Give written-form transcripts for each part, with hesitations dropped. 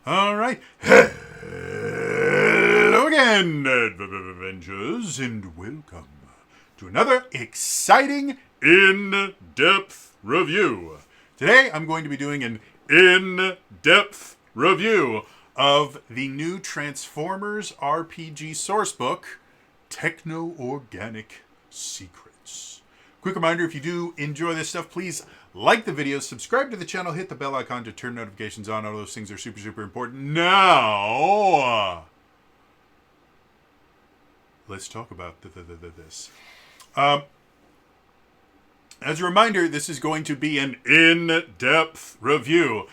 All right. Hello again, Avengers, and welcome to another exciting in-depth review. Today, I'm going to be doing an in-depth review of the new Transformers RPG Sourcebook, Technorganic Secrets. Quick reminder, if you do enjoy this stuff, please like the video, subscribe to the channel, hit the bell icon to turn notifications on. All those things are super, super important. Now, let's talk about this. As a reminder, this is going to be an in-depth review.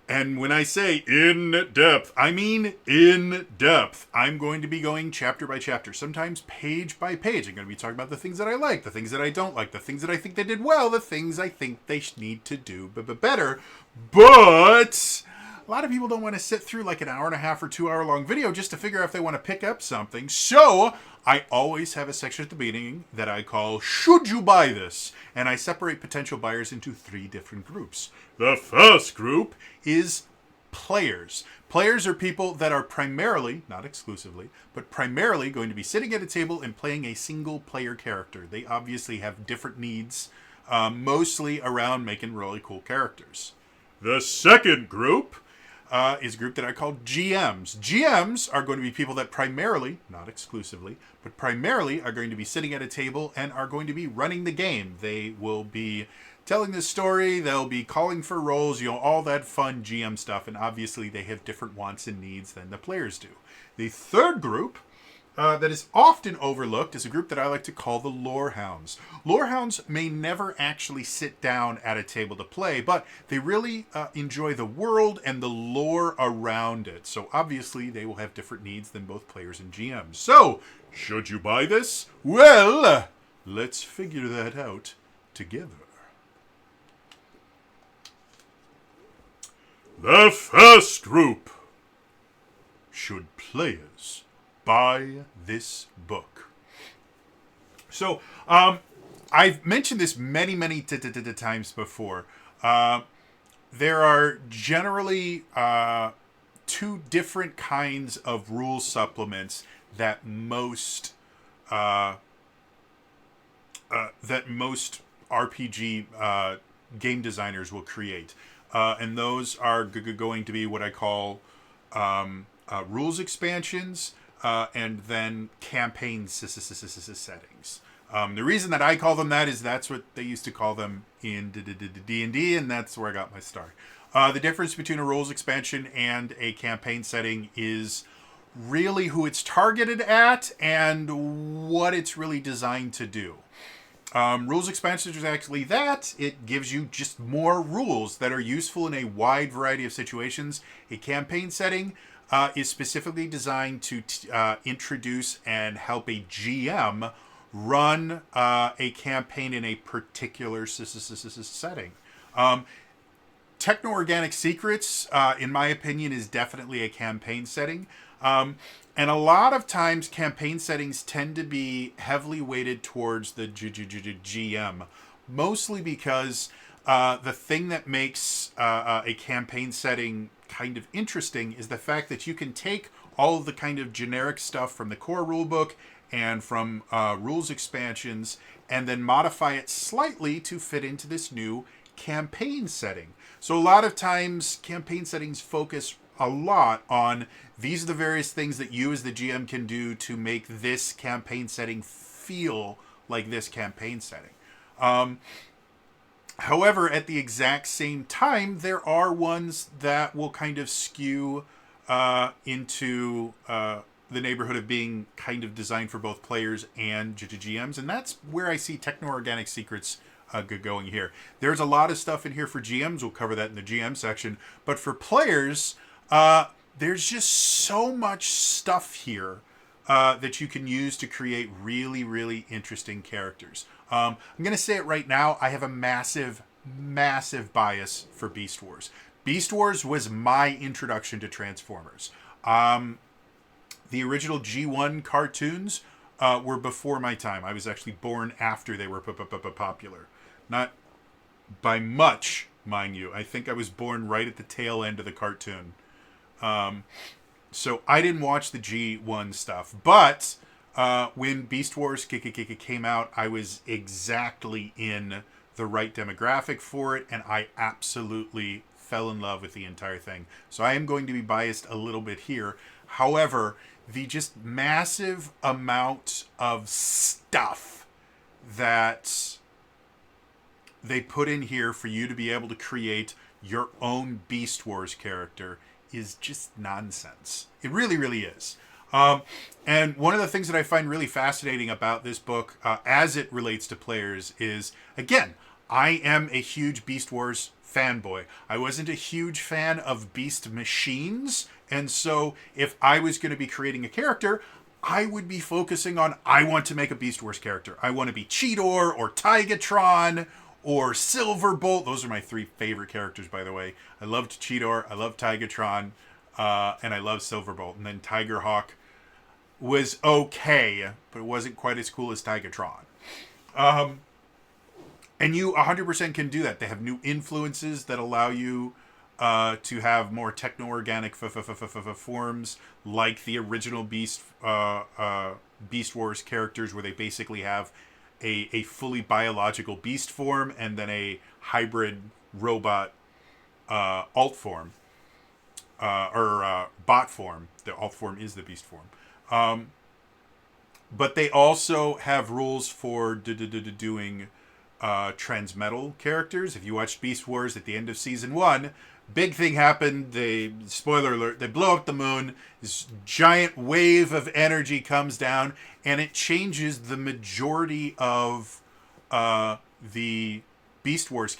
And when I say in-depth, I mean in-depth. I'm going to be going chapter by chapter, sometimes page by page. I'm going to be talking about the things that I like, the things that I don't like, the things that I think they did well, the things I think they need to do better. But a lot of people don't want to sit through like an hour and a half or 2 hour long video just to figure out if they want to pick up something. So I always have a section at the beginning that I call Should You Buy This? And I separate potential buyers into 3 different groups. The first group is players. Players are people that are primarily, not exclusively, but primarily going to be sitting at a table and playing a single player character. They obviously have different needs, mostly around making really cool characters. The second group is a group that I call GMs. GMs are going to be people that primarily, not exclusively, but primarily are going to be sitting at a table and are going to be running the game. They will be telling the story, they'll be calling for roles, all that fun GM stuff, and obviously they have different wants and needs than the players do. The third group that is often overlooked is a group that I like to call the Lorehounds. Lorehounds may never actually sit down at a table to play, but they really enjoy the world and the lore around it. So obviously they will have different needs than both players and GMs. So, should you buy this? Well, let's figure that out together. The first group. Should players buy this book? So, I've mentioned this many times before. There are generally 2 different kinds of rule supplements that most RPG game designers will create. And those are going to be what I call rules expansions and then campaign settings. The reason that I call them that is that's what they used to call them in D&D, and that's where I got my start. The difference between a rules expansion and a campaign setting is really who it's targeted at and what it's really designed to do. Rules expansion is actually that. It gives you just more rules that are useful in a wide variety of situations. A campaign setting is specifically designed to introduce and help a GM run a campaign in a particular setting. Technorganic Secrets, in my opinion, is definitely a campaign setting. And a lot of times campaign settings tend to be heavily weighted towards the GM, mostly because the thing that makes a campaign setting kind of interesting is the fact that you can take all of the kind of generic stuff from the core rulebook and from rules expansions and then modify it slightly to fit into this new campaign setting. So a lot of times campaign settings focus a lot on these are the various things that you as the GM can do to make this campaign setting feel like this campaign setting. However, at the exact same time, there are ones that will kind of skew into the neighborhood of being kind of designed for both players and GMs, and that's where I see Technorganic Secrets going here. There's a lot of stuff in here for GMs. We'll cover that in the GM section. But for players, there's just so much stuff here that you can use to create really, really interesting characters. I'm going to say it right now. I have a massive bias for Beast Wars. Beast Wars was my introduction to Transformers. The original G1 cartoons were before my time. I was actually born after they were popular. Not by much, mind you. I think I was born right at the tail end of the cartoon. So I didn't watch the G1 stuff, but when Beast Wars came out, I was exactly in the right demographic for it, and I absolutely fell in love with the entire thing. So I am going to be biased a little bit here. However, the just massive amount of stuff that they put in here for you to be able to create your own Beast Wars character is just nonsense. It really, really is. And one of the things that I find really fascinating about this book, as it relates to players, is, again, I am a huge Beast Wars fanboy. I wasn't a huge fan of Beast Machines, and so if I was going to be creating a character, I would be focusing on, I want to make a Beast Wars character. I want to be Cheetor or Tigatron or Silverbolt. Those are my three favorite characters, by the way. I loved Cheetor, I loved Tigatron, and I loved Silverbolt. And then Tigerhawk was okay, but it wasn't quite as cool as Tigatron. And you 100% can do that. They have new influences that allow you to have more techno-organic forms, like the original Beast Wars characters, where they basically have a fully biological beast form and then a hybrid robot alt form, or bot form. The alt form is the beast form. But they also have rules for doing transmetal characters. If you watched Beast Wars at the end of season 1, big thing happened. Spoiler alert, they blow up the moon. This giant wave of energy comes down, and it changes the majority of the Beast Wars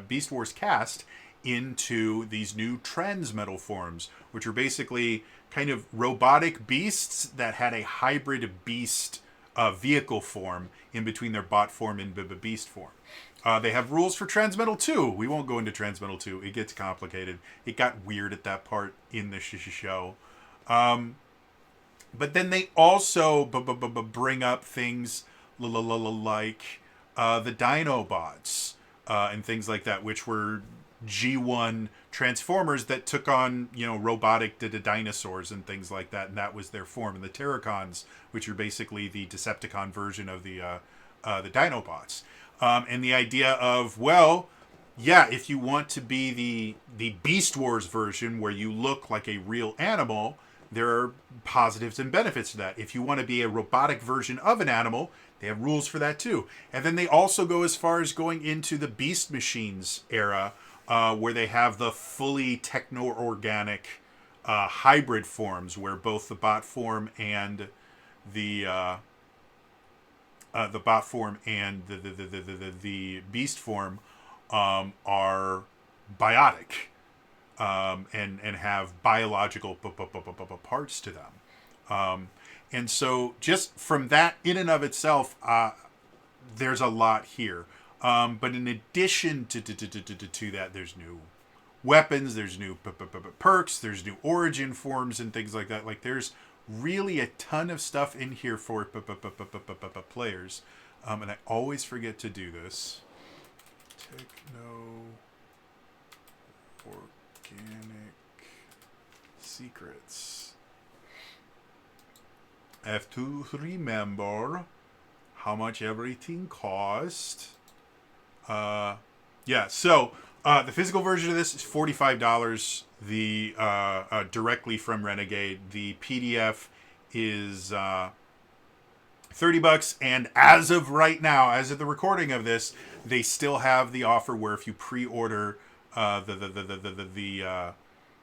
Beast Wars cast into these new transmetal forms, which are basically kind of robotic beasts that had a hybrid beast vehicle form in between their bot form and beast form. They have rules for Transmetal 2. We won't go into Transmetal 2. It gets complicated. It got weird at that part in the show. But then they also bring up things like the Dinobots and things like that, which were G1 Transformers that took on, robotic dinosaurs and things like that, and that was their form. And the Terrorcons, which are basically the Decepticon version of the Dinobots. And the idea of, if you want to be the Beast Wars version where you look like a real animal, there are positives and benefits to that. If you want to be a robotic version of an animal, they have rules for that too. And then they also go as far as going into the Beast Machines era, where they have the fully techno-organic hybrid forms, where both the bot form and the beast form are biotic and have biological parts to them. And so just from that in and of itself, there's a lot here. But in addition to that, there's new weapons, there's new perks, there's new origin forms and things like that. Like, there's really a ton of stuff in here for players. And I always forget to do this. Techno-Organic Secrets. I have to remember how much everything cost. So the physical version of this is $45. The directly from Renegade. The PDF is $30, and as of right now, as of the recording of this, they still have the offer where if you pre-order the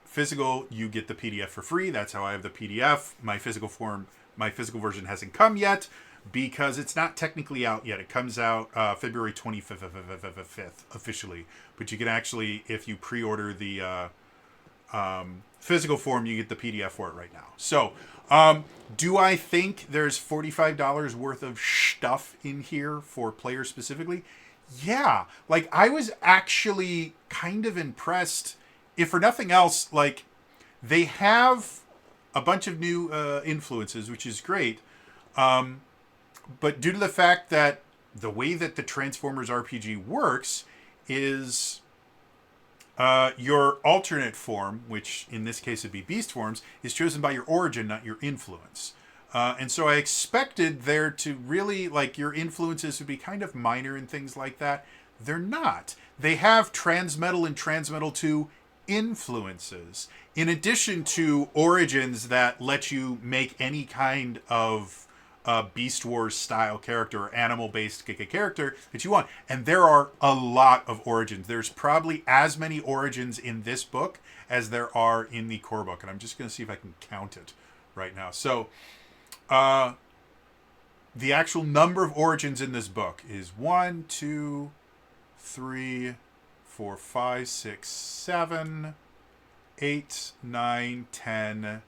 physical, you get the PDF for free. That's how I have the PDF. My physical version hasn't come yet, because it's not technically out yet. It comes out February 25th officially. But you can actually, if you pre-order the physical form, you get the PDF for it right now. So, do I think there's $45 worth of stuff in here for players specifically? Yeah. Like, I was actually kind of impressed. If for nothing else, like, they have a bunch of new influences, which is great. But due to the fact that the way that the Transformers RPG works is Your alternate form, which in this case would be beast forms, is chosen by your origin, not your influence. And so I expected there to really, like, your influences would be kind of minor and things like that. They're not. They have Transmetal and Transmetal 2 influences, in addition to origins that let you make any kind of Beast Wars style character or animal based character that you want. And there are a lot of origins. There's probably as many origins in this book as there are in the core book. And I'm just going to see if I can count it right now. So the actual number of origins in this book is 1, 2, 3, 4, 5, 6, 7, 8, 9, 10,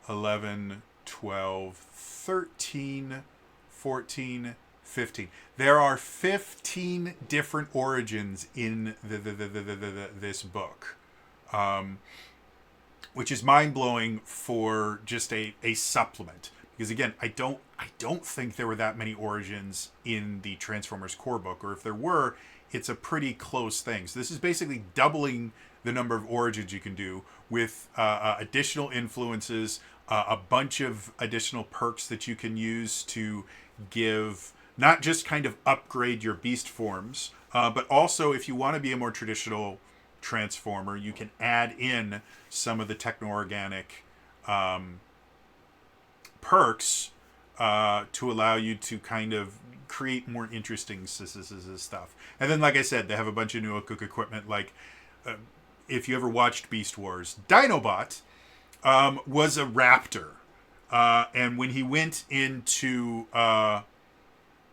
11, 12, 13, 14, 15. There are 15 different origins in this book, which is mind-blowing for just a supplement. Because again, I don't think there were that many origins in the Transformers core book, or if there were, it's a pretty close thing. So this is basically doubling the number of origins you can do with additional influences, a bunch of additional perks that you can use to give, not just kind of upgrade your beast forms, but also if you want to be a more traditional Transformer, you can add in some of the Technorganic perks to allow you to kind of create more interesting stuff. And then, like I said, they have a bunch of new equipment. Like, if you ever watched Beast Wars, Dinobot was a raptor. And when he went into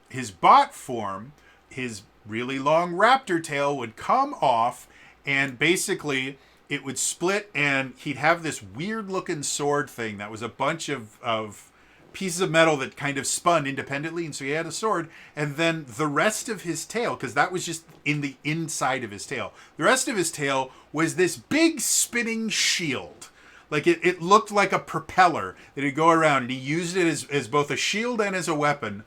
his bot form, his really long raptor tail would come off, and basically it would split, and he'd have this weird looking sword thing that was a bunch of pieces of metal that kind of spun independently, and so he had a sword, and then the rest of his tail, because that was just in the inside of his tail, the rest of his tail was this big spinning shield. Like, it looked like a propeller that he'd go around, and he used it as both a shield and as a weapon.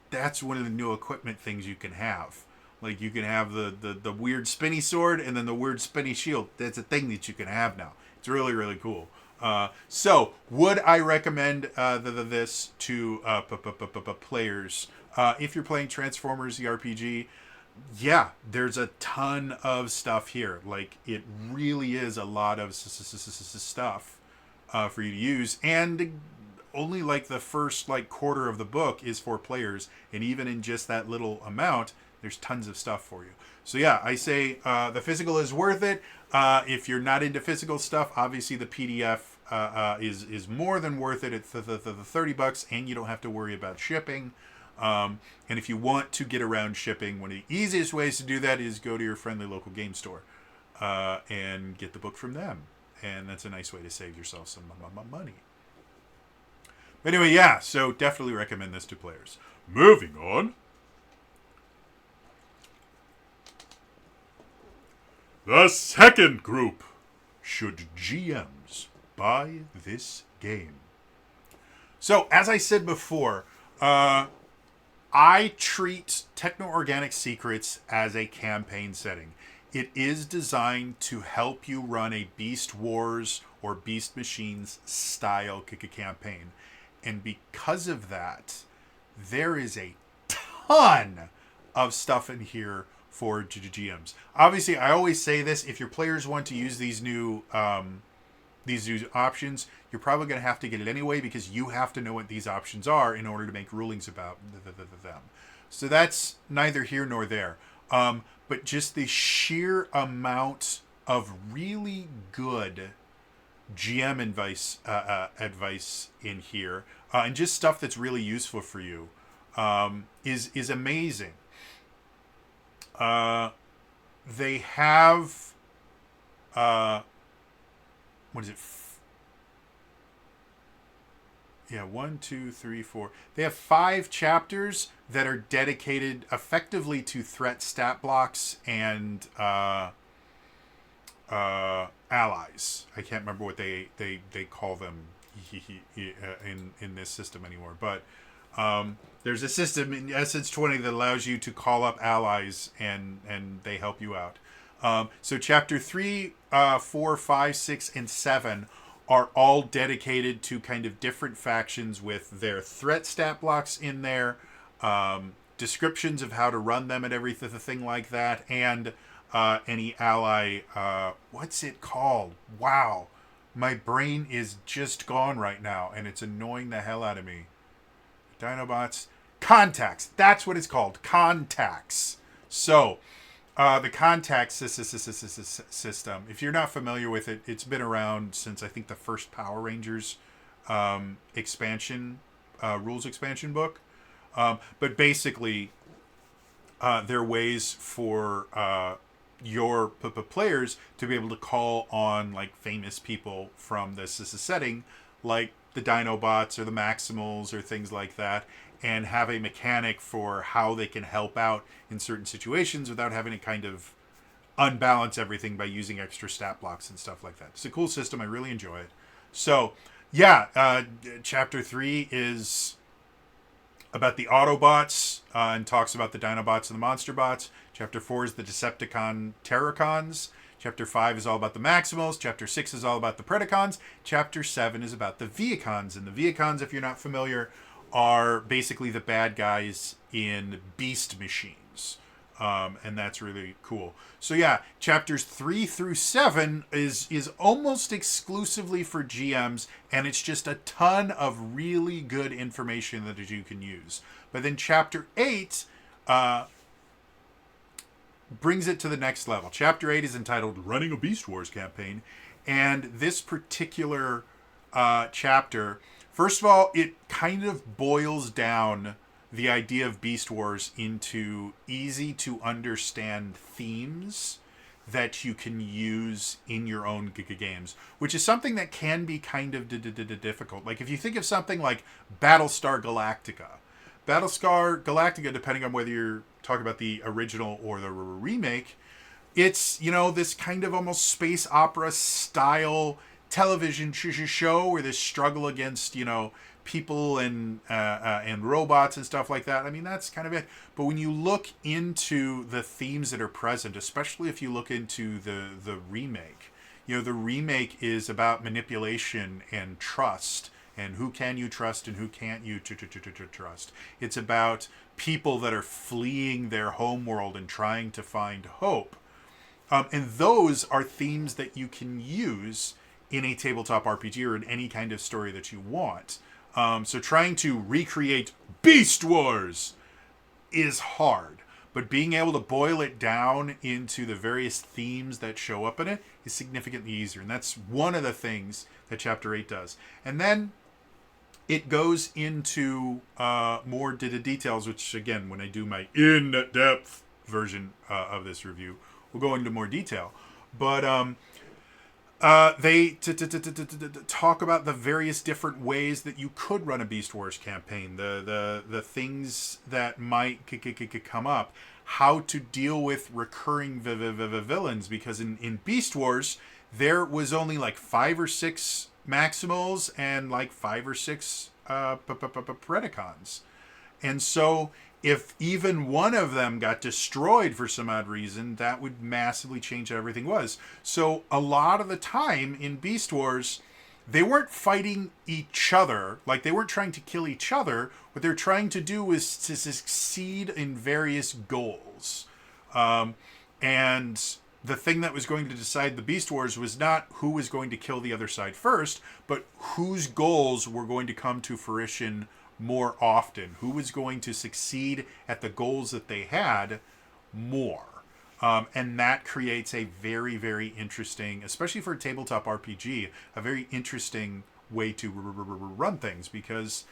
That's one of the new equipment things you can have. Like, you can have the weird spinny sword and then the weird spinny shield. That's a thing that you can have now. It's really, really cool. So, would I recommend this to players? If you're playing Transformers, the RPG, yeah, there's a ton of stuff here. Like, it really is a lot of stuff for you to use. And only like the first like quarter of the book is for players. And even in just that little amount, there's tons of stuff for you. So yeah, I say the physical is worth it. If you're not into physical stuff, obviously the PDF is more than worth it at the $30, and you don't have to worry about shipping. And if you want to get around shipping, one of the easiest ways to do that is go to your friendly local game store and get the book from them. And that's a nice way to save yourself some money. But anyway, yeah, so definitely recommend this to players. Moving on. The second group. Should GMs buy this game? So, as I said before, I treat Technorganic Secrets as a campaign setting. It is designed to help you run a Beast Wars or Beast Machines style campaign. And because of that, there is a ton of stuff in here for GMs. Obviously, I always say this, if your players want to use these new options, you're probably going to have to get it anyway, because you have to know what these options are in order to make rulings about them. So that's neither here nor there. But just the sheer amount of really good GM advice in here, and just stuff that's really useful for you, is amazing. They have, what is it? Yeah, 1, 2, 3, 4. They have 5 chapters that are dedicated effectively to threat stat blocks and allies. I can't remember what they call them in this system anymore. But there's a system in Essence 20 that allows you to call up allies and they help you out. So chapter 3, 4, 5, 6, and 7 are all dedicated to kind of different factions with their threat stat blocks in there, descriptions of how to run them and everything like that, and any ally. What's it called? Wow. My brain is just gone right now, and it's annoying the hell out of me. Dinobots. Contacts. That's what it's called. Contacts. So, the contacts system, if you're not familiar with it, it's been around since I think the first Power Rangers expansion, rules expansion book. But basically, there are ways for your players to be able to call on like famous people from this setting, like the Dinobots or the Maximals or things like that, and have a mechanic for how they can help out in certain situations without having to kind of unbalance everything by using extra stat blocks and stuff like that. It's a cool system. I really enjoy it. So, yeah, Chapter 3 is about the Autobots and talks about the Dinobots and the Monster Bots. Chapter 4 is the Decepticon Terrorcons. Chapter 5 is all about the Maximals. Chapter 6 is all about the Predacons. Chapter 7 is about the Vehicons. And the Vehicons, if you're not familiar, are basically the bad guys in Beast Machines. And that's really cool. So yeah, chapters 3 through 7 is almost exclusively for GMs, and it's just a ton of really good information that you can use. But then chapter 8 brings it to the next level. Chapter 8 is entitled Running a Beast Wars Campaign, and this particular chapter, first of all, it kind of boils down the idea of Beast Wars into easy to understand themes that you can use in your own games, which is something that can be kind of difficult. Like if you think of something like Battlestar Galactica. Battlestar Galactica, depending on whether you're talking about the original or the remake, it's, you know, this kind of almost space opera style television show where this struggle against, you know, people and robots and stuff like that. I mean, that's kind of it. But when you look into the themes that are present, especially if you look into the remake, you know, the remake is about manipulation and trust, and who can you trust and who can't you trust. It's about people that are fleeing their home world and trying to find hope. And those are themes that you can use in a tabletop RPG or in any kind of story that you want. So trying to recreate Beast Wars is hard, but being able to boil it down into the various themes that show up in it is significantly easier. And that's one of the things that Chapter 8 does. And then it goes into more details, which, again, when I do my in-depth version of this review, we'll go into more detail. But they talk about the various different ways that you could run a Beast Wars campaign, the things that might come up, how to deal with recurring villains, because in Beast Wars there was only like 5 or 6 Maximals and like 5 or 6 Predacons, and so if even one of them got destroyed for some odd reason, that would massively change how everything was. So a lot of the time in Beast Wars, they weren't fighting each other. Like, they weren't trying to kill each other. What they're trying to do is to succeed in various goals. And the thing that was going to decide the Beast Wars was not who was going to kill the other side first, but whose goals were going to come to fruition more often, who was going to succeed at the goals that they had more. And that creates a very, very interesting, especially for a tabletop RPG, a very interesting way to run things, because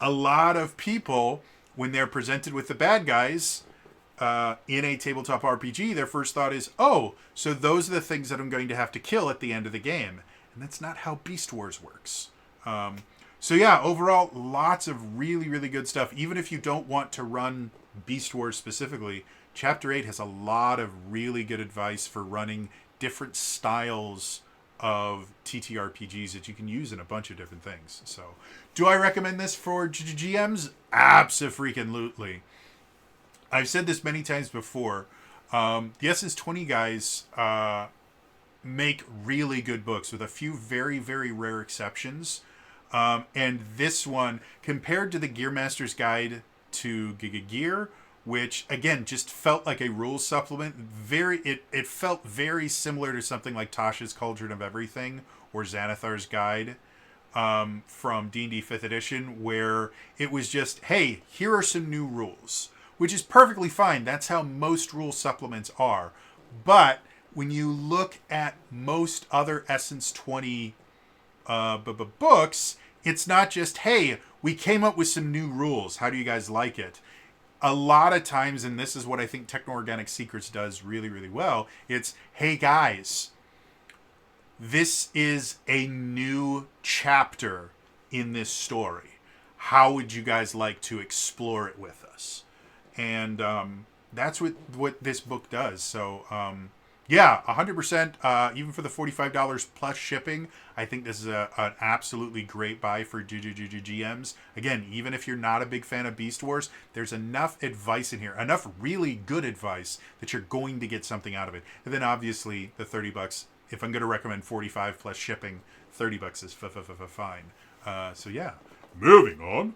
a lot of people, when they're presented with the bad guys in a tabletop RPG, their first thought is, oh, so those are the things that I'm going to have to kill at the end of the game. And that's not how Beast Wars works. So yeah, overall, lots of really, really good stuff. Even if you don't want to run Beast Wars specifically, Chapter 8 has a lot of really good advice for running different styles of TTRPGs that you can use in a bunch of different things. So, do I recommend this for GMs? Abso-freaking-lutely. I've said this many times before. The Essence 20 guys make really good books with a few very, very rare exceptions. And this one, compared to the Gearmaster's Guide to Giga Gear, which again just felt like a rules supplement, it felt very similar to something like Tasha's Cauldron of Everything or Xanathar's Guide from D&D 5th edition, where it was just, hey, here are some new rules, which is perfectly fine. That's how most rule supplements are. But when you look at most other Essence 20 books, it's not just, hey, we came up with some new rules. How do you guys like it? A lot of times, and this is what I think Technorganic Secrets does really, really well, it's, hey guys, this is a new chapter in this story. How would you guys like to explore it with us? And that's what this book does. So, yeah, 100%. Even for the $45 plus shipping, I think this is an absolutely great buy for GMs. Again, even if you're not a big fan of Beast Wars, there's enough advice in here, enough really good advice that you're going to get something out of it. And then obviously the $30. If I'm going to recommend 45 plus shipping, $30 is fine. So yeah, moving on.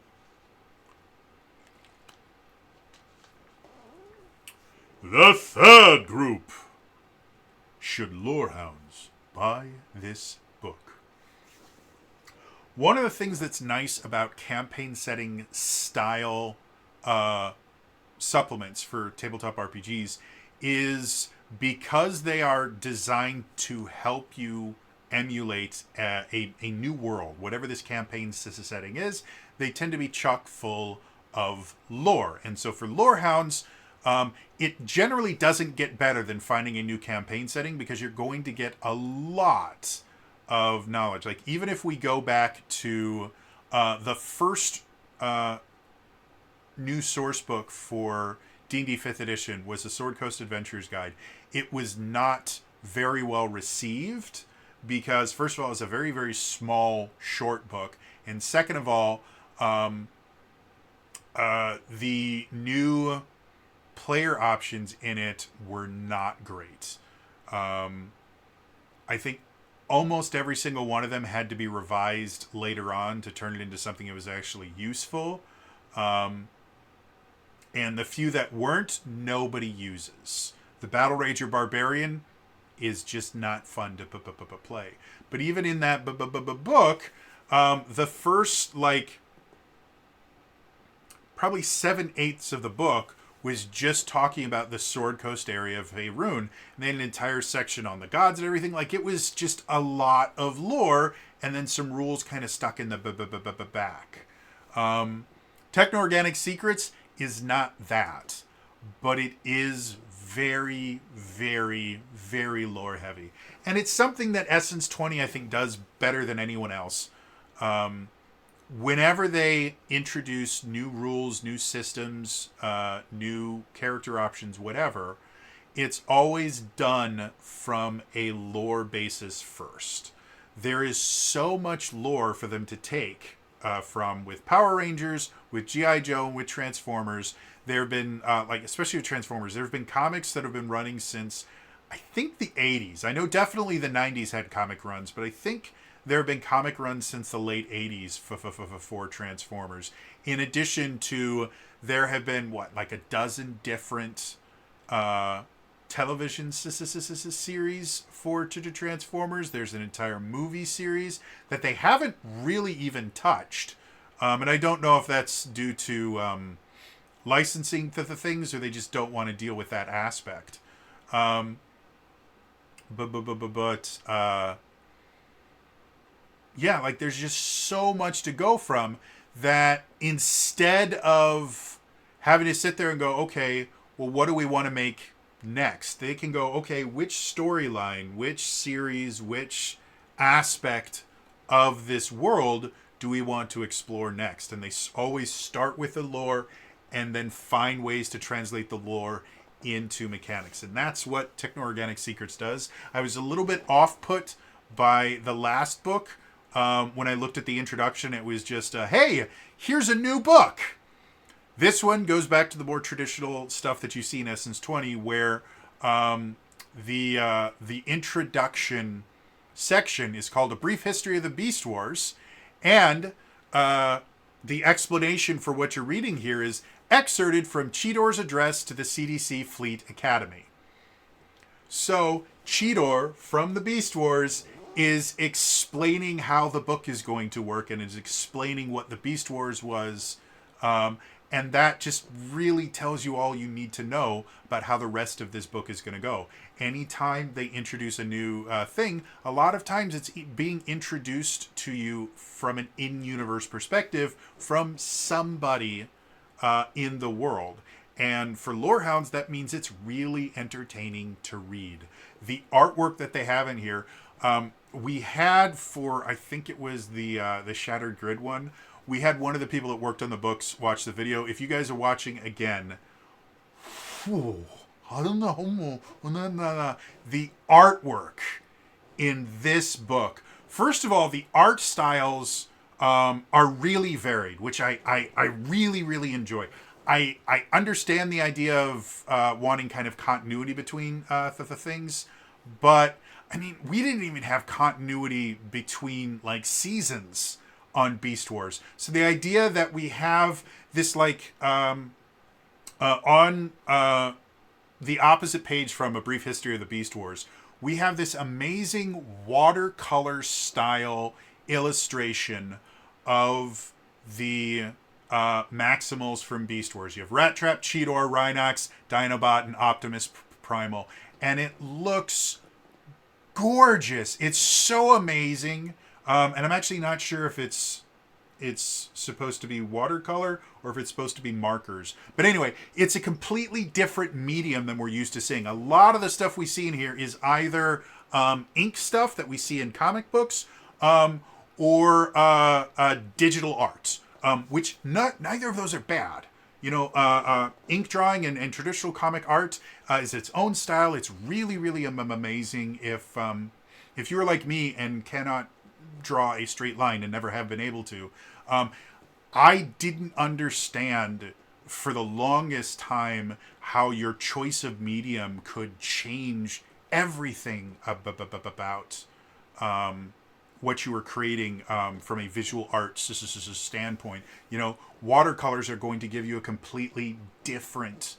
The third group. Should Lorehounds buy this book? One of the things that's nice about campaign setting style supplements for tabletop RPGs is because they are designed to help you emulate a new world, whatever this campaign setting is, they tend to be chock full of lore. And so for Lorehounds, it generally doesn't get better than finding a new campaign setting, because you're going to get a lot of knowledge. Like, even if we go back to the first new source book for D&D 5th edition was the Sword Coast Adventures Guide. It was not very well received because, first of all, it's a very, very small, short book. And second of all, the new player options in it were not great. I think almost every single one of them had to be revised later on to turn it into something that was actually useful. And the few that weren't, nobody uses. The Battle Rager Barbarian is just not fun to play. But even in that book, the first, probably 7/8 of the book was just talking about the Sword Coast area of Faerun, and then an entire section on the gods and everything. Like, it was just a lot of lore, and then some rules kind of stuck in the back. Technorganic Secrets is not that, but it is very, very, very lore heavy. And it's something that Essence 20, I think, does better than anyone else. Whenever they introduce new rules, new systems, new character options, whatever, it's always done from a lore basis first. There is so much lore for them to take from with Power Rangers, with G.I. Joe, and with Transformers. There have been, especially with Transformers, there have been comics that have been running since, I think, the 80s. I know definitely the 90s had comic runs, but I think there have been comic runs since the late 80s for Transformers. In addition to, there have been, a dozen different television series for Transformers. There's an entire movie series that they haven't really even touched. And I don't know if that's due to licensing the things, or they just don't want to deal with that aspect. Yeah, there's just so much to go from that instead of having to sit there and go, okay, well, what do we want to make next? They can go, okay, which storyline, which series, which aspect of this world do we want to explore next? And they always start with the lore and then find ways to translate the lore into mechanics. And that's what Technorganic Secrets does. I was a little bit off-put by the last book. When I looked at the introduction, it was just, hey, here's a new book. This one goes back to the more traditional stuff that you see in Essence 20, where The introduction section is called A Brief History of the Beast Wars, and the explanation for what you're reading here is excerpted from Cheetor's address to the CDC Fleet Academy. So Cheetor from the Beast Wars is explaining how the book is going to work, and is explaining what the Beast Wars was. And that just really tells you all you need to know about how the rest of this book is going to go. Anytime they introduce a new thing, a lot of times it's being introduced to you from an in-universe perspective from somebody in the world. And for Lorehounds, that means it's really entertaining to read. The artwork that they have in here, we had for, I think it was the Shattered Grid one, we had one of the people that worked on the books watch the video. If you guys are watching again, I don't know, the artwork in this book. First of all, the art styles are really varied, which I really, really enjoy. I understand the idea of wanting kind of continuity between the things, but I mean, we didn't even have continuity between like seasons on Beast Wars. So the idea that we have this like on the opposite page from A Brief History of the Beast Wars, we have this amazing watercolor style illustration of the Maximals from Beast Wars. You have Rat Trap, Cheetor, Rhinox, Dinobot, and Optimus Primal. And it looks gorgeous. It's so amazing. And I'm actually not sure if it's supposed to be watercolor or if it's supposed to be markers. But anyway, it's a completely different medium than we're used to seeing. A lot of the stuff we see in here is either ink stuff that we see in comic books or digital art, which neither of those are bad. You know, ink drawing and traditional comic art is its own style. It's really, really amazing. If you're like me and cannot draw a straight line and never have been able to, I didn't understand for the longest time how your choice of medium could change everything about what you were creating from a visual arts standpoint. You know, watercolors are going to give you a completely different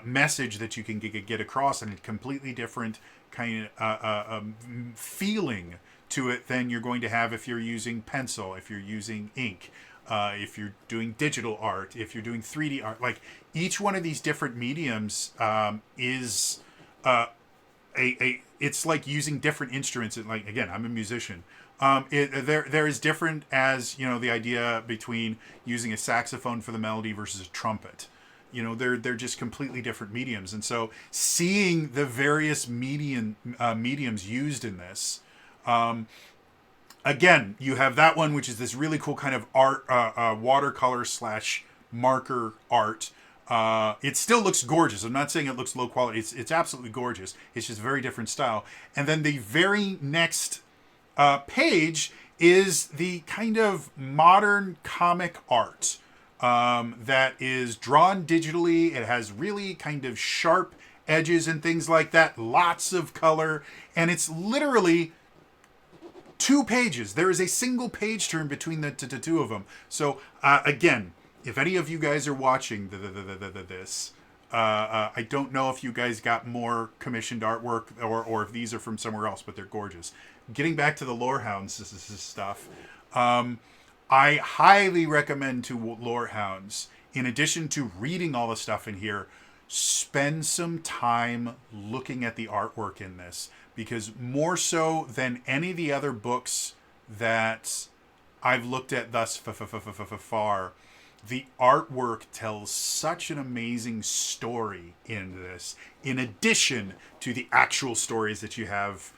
message that you can get across, and a completely different kind of feeling to it than you're going to have if you're using pencil, if you're using ink, if you're doing digital art, if you're doing 3D art. Like, each one of these different mediums is it's like using different instruments. And like, again, I'm a musician. There is different as, you know, the idea between using a saxophone for the melody versus a trumpet. You know, they're just completely different mediums. And so seeing the various mediums used in this, again, you have that one, which is this really cool kind of art, watercolor / marker art. It still looks gorgeous. I'm not saying it looks low quality. It's absolutely gorgeous. It's just a very different style. And then the very next page is the kind of modern comic art that is drawn digitally. It has really kind of sharp edges and things like that. Lots of color. And it's literally 2 pages. There is a single page turn between the two of them. So again, if any of you guys are watching this, I don't know if you guys got more commissioned artwork or if these are from somewhere else, but they're gorgeous. Getting back to the Lorehounds, this stuff. I highly recommend to Lorehounds, in addition to reading all the stuff in here, spend some time looking at the artwork in this, because more so than any of the other books that I've looked at thus far, the artwork tells such an amazing story in this, in addition to the actual stories that you have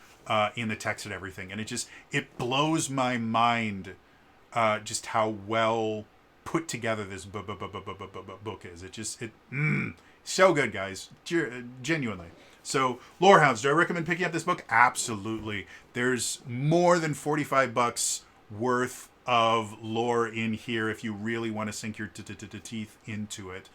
in the text and everything. And it blows my mind just how well put together this book is. So good, guys. Genuinely. So, Lorehounds, do I recommend picking up this book? Absolutely. There's more than $45 worth of lore in here if you really want to sink your teeth into it.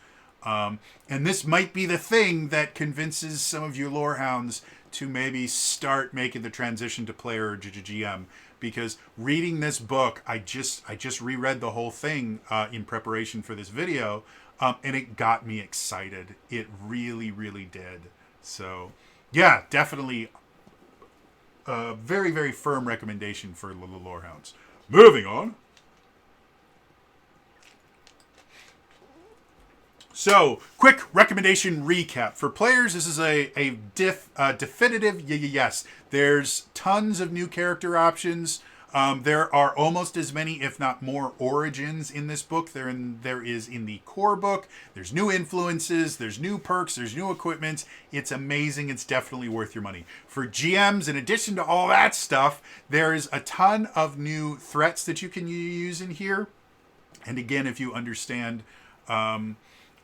And this might be the thing that convinces some of you Lorehounds to maybe start making the transition to player or GM. Because reading this book, I just reread the whole thing in preparation for this video, and it got me excited. It really, really did. So, yeah, definitely a very, very firm recommendation for the Lorehounds. Moving on. So, quick recommendation recap. For players, this is a definitive yes. There's tons of new character options. There are almost as many, if not more, origins in this book. There is in the core book. There's new influences. There's new perks. There's new equipment. It's amazing. It's definitely worth your money. For GMs, in addition to all that stuff, there's a ton of new threats that you can use in here. And again, if you understand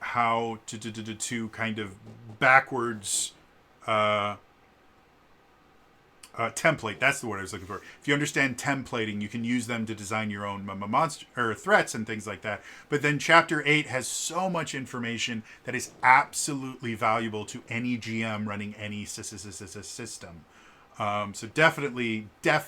how to kind of backwards template, that's the word I was looking for. If you understand templating, you can use them to design your own monster or threats and things like that. But then chapter 8 has so much information that is absolutely valuable to any GM running any system. So definitely pick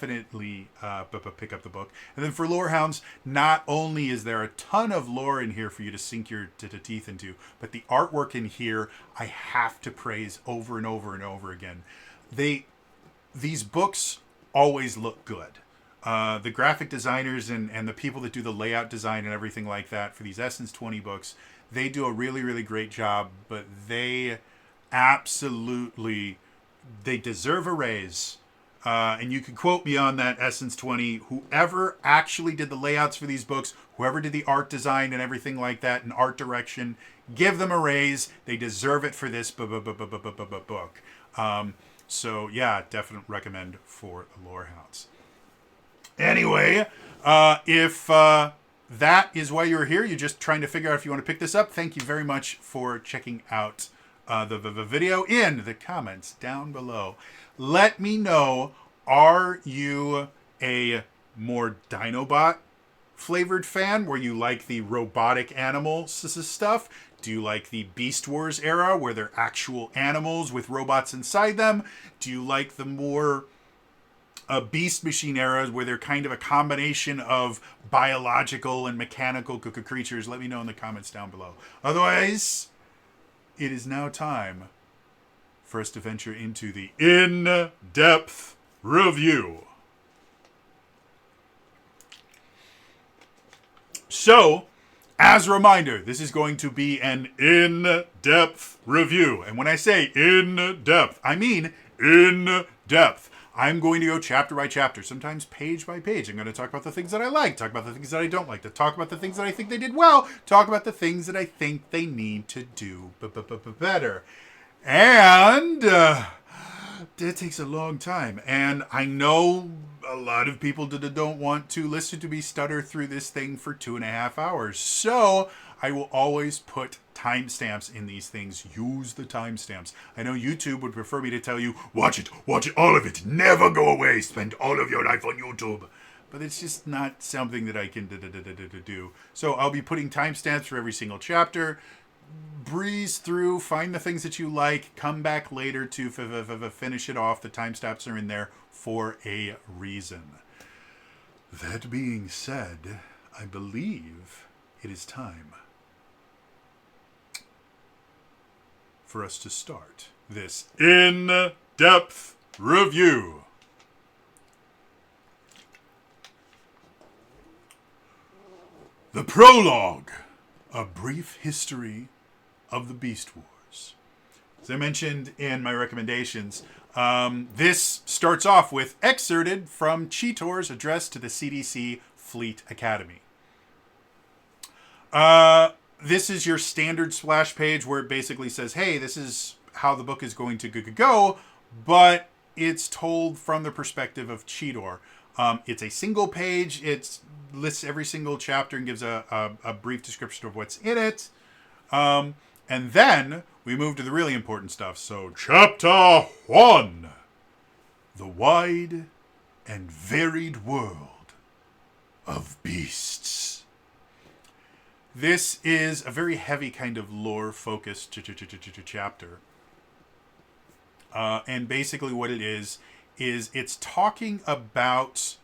up the book. And then for Lorehounds, not only is there a ton of lore in here for you to sink your teeth into, but the artwork in here I have to praise over and over and over again. These books always look good. The graphic designers and the people that do the layout design and everything like that for these Essence 20 books, they do a really, really great job, but they absolutely... they deserve a raise. And you can quote me on that, Essence 20. Whoever actually did the layouts for these books, whoever did the art design and everything like that, and art direction, give them a raise. They deserve it for this book. So, yeah, definitely recommend for the Lorehounds. Anyway, if that is why you're here, you're just trying to figure out if you want to pick this up, thank you very much for checking out the video in the comments down below. Let me know, are you a more Dinobot flavored fan where you like the robotic animal stuff? Do you like the Beast Wars era where they're actual animals with robots inside them? Do you like the more Beast Machine eras where they're kind of a combination of biological and mechanical creatures? Let me know in the comments down below. Otherwise, it is now time for us to venture into the in-depth review. So, as a reminder, this is going to be an in-depth review. And when I say in-depth, I mean in-depth. I'm going to go chapter by chapter, sometimes page by page. I'm going to talk about the things that I like, talk about the things that I don't like, to talk about the things that I think they did well, talk about the things that I think they need to do better. And it takes a long time. And I know a lot of people don't want to listen to me stutter through this thing for 2.5 hours. So I will always put timestamps in these things. Use the timestamps. I know YouTube would prefer me to tell you, watch it, all of it, never go away, spend all of your life on YouTube. But it's just not something that I can do. So I'll be putting timestamps for every single chapter. Breeze through, find the things that you like, come back later to finish it off. The timestamps are in there for a reason. That being said, I believe it is time for us to start this in-depth review. The Prologue, a brief history of the Beast Wars. As I mentioned in my recommendations, this starts off with excerpted from Cheetor's address to the CDC Fleet Academy. This is your standard splash page where it basically says, hey, this is how the book is going to go, but it's told from the perspective of Cheetor. It's a single page. It lists every single chapter and gives a brief description of what's in it. And then we move to the really important stuff. So, Chapter 1. The Wide and Varied World of Beasts. This is a very heavy kind of lore-focused chapter. And basically what it is it's talking about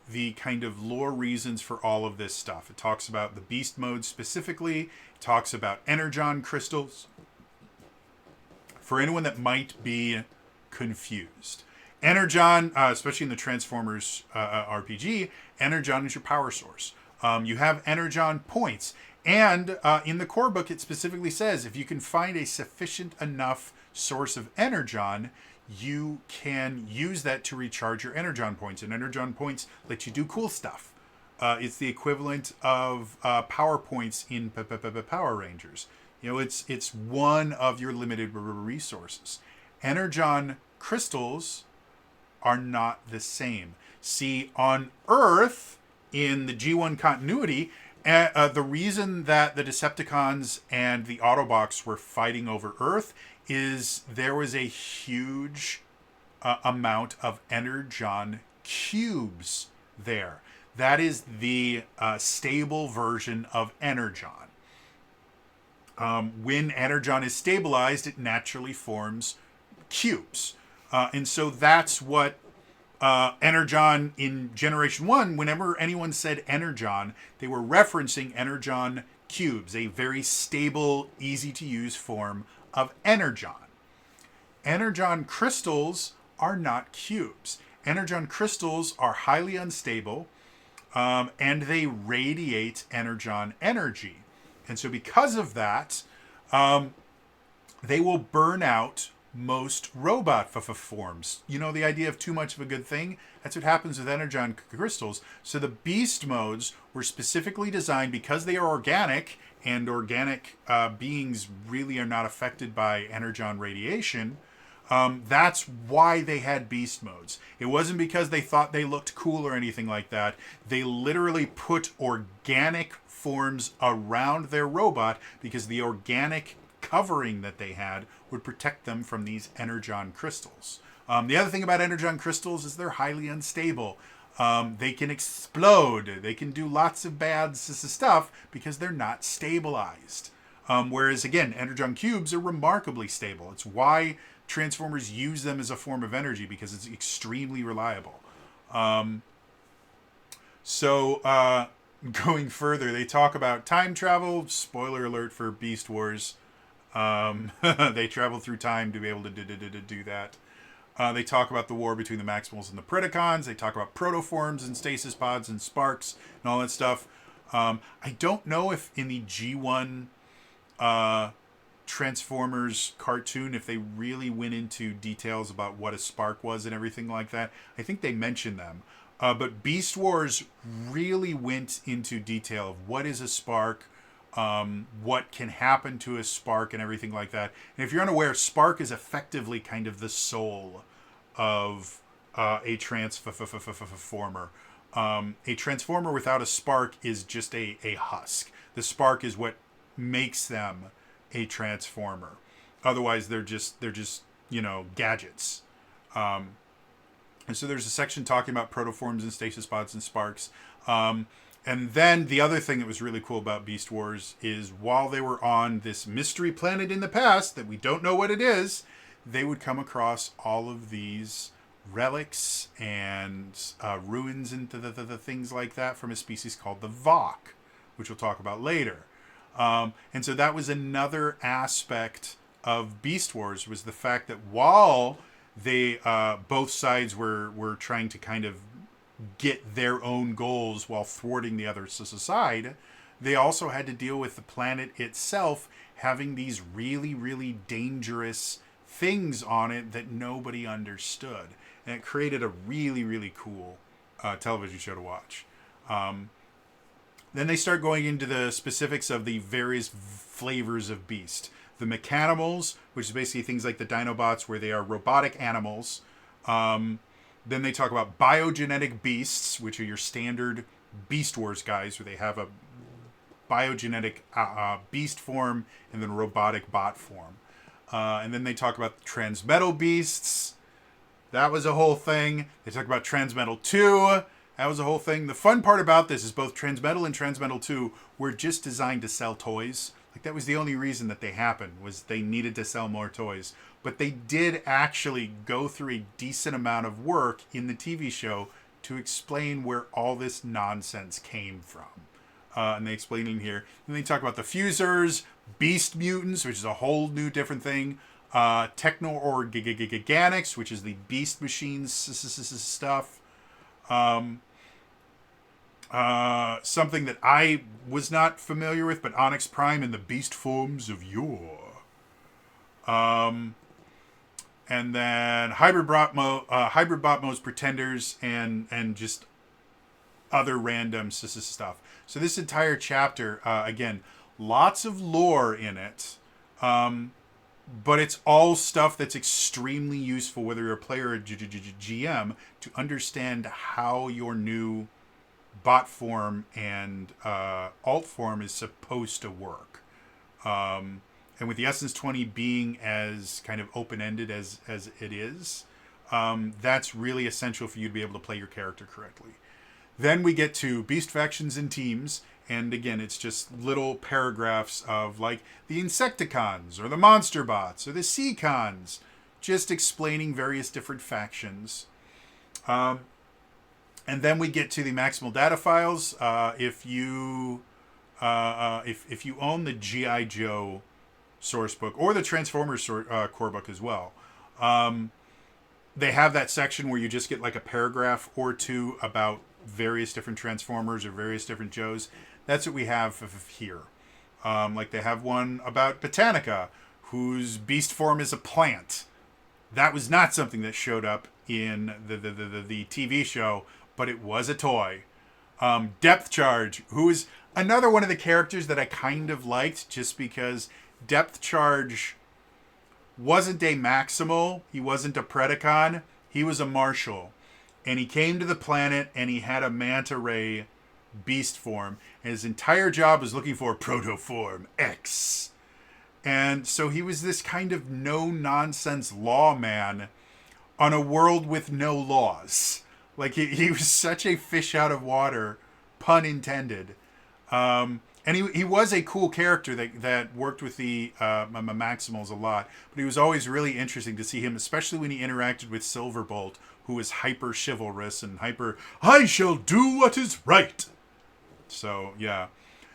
the kind of lore reasons for all of this stuff. It talks about the beast mode specifically. It talks about energon crystals. For anyone that might be confused. Energon, especially in the Transformers RPG, Energon is your power source. You have Energon points. And in the core book, it specifically says if you can find a sufficient enough source of Energon, you can use that to recharge your Energon points. And Energon points let you do cool stuff. It's the equivalent of power points in Power Rangers. You know, it's one of your limited resources. Energon crystals are not the same. See, on Earth, in the G1 continuity, the reason that the Decepticons and the Autobots were fighting over Earth is there was a huge amount of Energon cubes there. That is the stable version of Energon. When Energon is stabilized, it naturally forms cubes. And so that's what Energon in Generation 1, whenever anyone said Energon, they were referencing Energon cubes, a very stable, easy-to-use form of Energon. Energon crystals are not cubes. Energon crystals are highly unstable, and they radiate Energon energy. And so because of that, they will burn out most robot forms. You know, the idea of too much of a good thing? That's what happens with Energon crystals. So the beast modes were specifically designed because they are organic, and organic beings really are not affected by Energon radiation. That's why they had beast modes. It wasn't because they thought they looked cool or anything like that. They literally put organic forms around their robot because the organic covering that they had would protect them from these Energon crystals. The other thing about Energon crystals is they're highly unstable. They can explode. They can do lots of bad stuff because they're not stabilized. Whereas, again, Energon cubes are remarkably stable. It's why Transformers use them as a form of energy, because it's extremely reliable. Going further, they talk about time travel. Spoiler alert for Beast Wars. They travel through time to be able to do that. They talk about the war between the Maximals and the Predacons. They talk about protoforms and stasis pods and sparks and all that stuff. I don't know if in the G1 Transformers cartoon, if they really went into details about what a spark was and everything like that. I think they mentioned them. But Beast Wars really went into detail of what is a spark, what can happen to a spark and everything like that. And if you're unaware, spark is effectively kind of the soul of a transformer. A transformer without a spark is just a husk. The spark is what makes them a transformer. Otherwise, they're just gadgets. And so there's a section talking about protoforms and stasis pods and sparks. And then the other thing that was really cool about Beast Wars is while they were on this mystery planet in the past that we don't know what it is, they would come across all of these relics and ruins and the things like that from a species called the Vok, which we'll talk about later. And so that was another aspect of Beast Wars, was the fact that while they both sides were trying to kind of get their own goals while thwarting the other side, they also had to deal with the planet itself having these really, really dangerous things on it that nobody understood. And it created a really, really cool television show to watch. Then they start going into the specifics of the various flavors of beast. The Maximals, which is basically things like the Dinobots, where they are robotic animals. Then they talk about biogenetic beasts, which are your standard Beast Wars guys, where they have a biogenetic beast form and then a robotic bot form. And then they talk about transmetal beasts. That was a whole thing. They talk about Transmetal 2. That was the whole thing. The fun part about this is both Transmetal and Transmetal 2 were just designed to sell toys. Like, that was the only reason that they happened, was they needed to sell more toys. But they did actually go through a decent amount of work in the TV show to explain where all this nonsense came from. And they explain in here. And they talk about the Fusers, Beast Mutants, which is a whole new different thing. Technorganics, which is the Beast Machines stuff. Something that I was not familiar with, but Onyx Prime and the Beast Forms of Yore. And then Hybrid Botmos, Pretenders, and just other random stuff. So this entire chapter, again, lots of lore in it. But it's all stuff that's extremely useful, whether you're a player or a GM, to understand how your new bot form and alt form is supposed to work. And with the Essence 20 being as kind of open-ended as it is, that's really essential for you to be able to play your character correctly. Then we get to Beast Factions and Teams, and again, it's just little paragraphs of, like, the Insecticons, or the Monster Bots, or the Seacons, just explaining various different factions. And then we get to the Maximal Data Files. If you own the G.I. Joe Sourcebook, or the Transformers core book as well, they have that section where you just get like a paragraph or two about various different Transformers or various different Joes. That's what we have here. Like they have one about Botanica, whose beast form is a plant. That was not something that showed up in the TV show, but it was a toy. Depth Charge, who is another one of the characters that I kind of liked, just because Depth Charge wasn't a Maximal, he wasn't a Predacon, he was a Marshal. And he came to the planet and he had a manta ray beast form. And his entire job was looking for Protoform X. And so he was this kind of no-nonsense lawman on a world with no laws. Like, he was such a fish out of water, pun intended. And he was a cool character that worked with the Maximals a lot. But he was always really interesting to see him, especially when he interacted with Silverbolt, who was hyper chivalrous and hyper, I shall do what is right. So, yeah.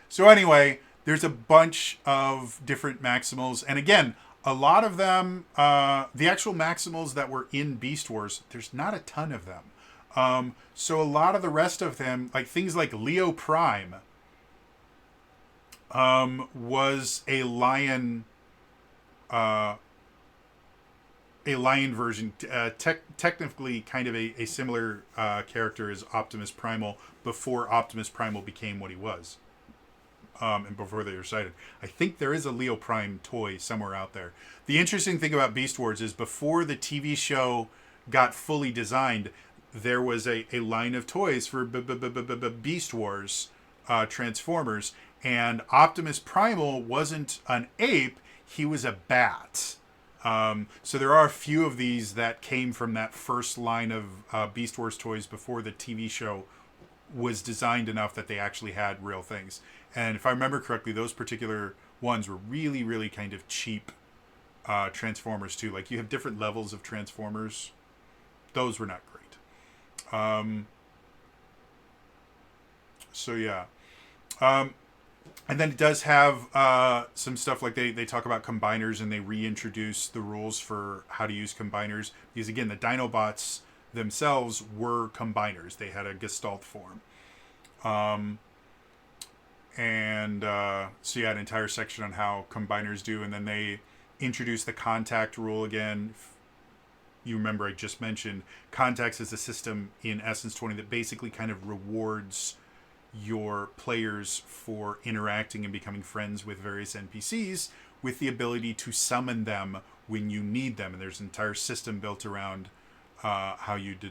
So anyway, there's a bunch of different Maximals. And again, a lot of them, the actual Maximals that were in Beast Wars, there's not a ton of them. So a lot of the rest of them, like things like Leo Prime, was a lion version, technically kind of a similar character as Optimus Primal before Optimus Primal became what he was, and before they were sighted. I think there is a Leo Prime toy somewhere out there. The interesting thing about Beast Wars is before the TV show got fully designed, there was a line of toys for Beast Wars Transformers, and Optimus Primal wasn't an ape, he was a bat. So there are a few of these that came from that first line of Beast Wars toys before the TV show was designed enough that they actually had real things. And if I remember correctly, those particular ones were really, really kind of cheap Transformers too. Like, you have different levels of Transformers. Those were not great. So yeah. And then it does have some stuff like they talk about combiners, and they reintroduce the rules for how to use combiners. Because again, the Dinobots themselves were combiners. They had a Gestalt form. So yeah, an entire section on how combiners do. And then they introduce the contact rule again. You remember I just mentioned contacts is a system in Essence 20 that basically kind of rewards your players for interacting and becoming friends with various NPCs with the ability to summon them when you need them. And there's an entire system built around how you do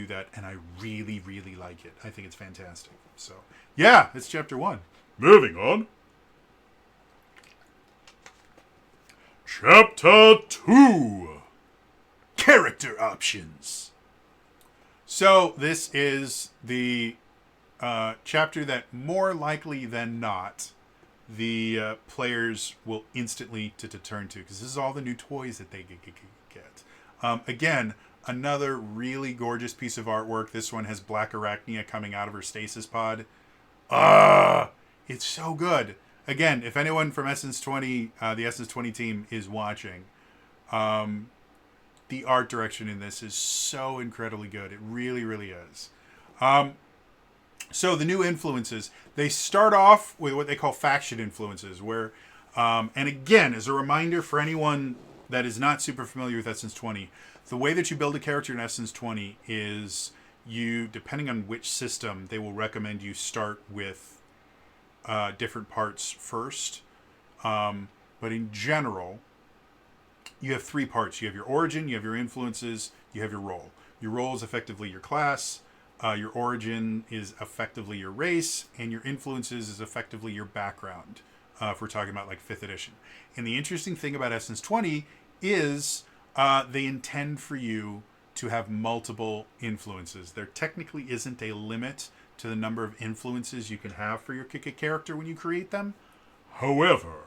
that. And I really, really like it. I think it's fantastic. So, yeah, it's chapter 1. Moving on. Chapter 2. Character options. So this is the chapter that more likely than not the players will instantly to turn to, because this is all the new toys that they get. Again, another really gorgeous piece of artwork. This one has Black Arachnia coming out of her stasis pod. It's so good. Again, if anyone from Essence 20, the Essence 20 team is watching, the art direction in this is so incredibly good. It really, really is. So the new influences, they start off with what they call faction influences, where, and again, as a reminder for anyone that is not super familiar with Essence 20, the way that you build a character in Essence 20 is you, depending on which system, they will recommend you start with different parts first. But in general, you have three parts. You have your origin, you have your influences, you have your role. Your role is effectively your class. Your origin is effectively your race, and your influences is effectively your background, if we're talking about like 5th edition. And the interesting thing about Essence 20 is they intend for you to have multiple influences. There technically isn't a limit to the number of influences you can have for your character when you create them. However,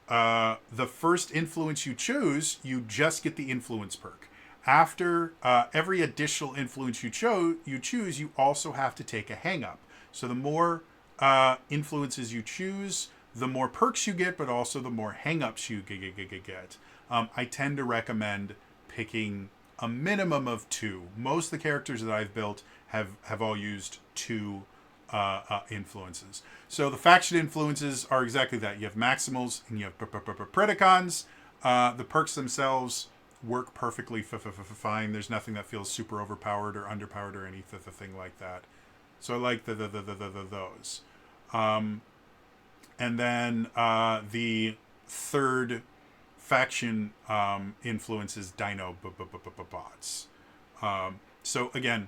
the first influence you choose, you just get the influence perk. After every additional influence you choose, you also have to take a hang-up. So the more influences you choose, the more perks you get, but also the more hang-ups you get. I tend to recommend picking a minimum of 2. Most of the characters that I've built have all used 2 influences. So the faction influences are exactly that. You have Maximals and you have Predacons. The perks themselves work perfectly fine. There's nothing that feels super overpowered or underpowered or anything like that. So I like those. And then the third faction influence is Dino Bots. So again,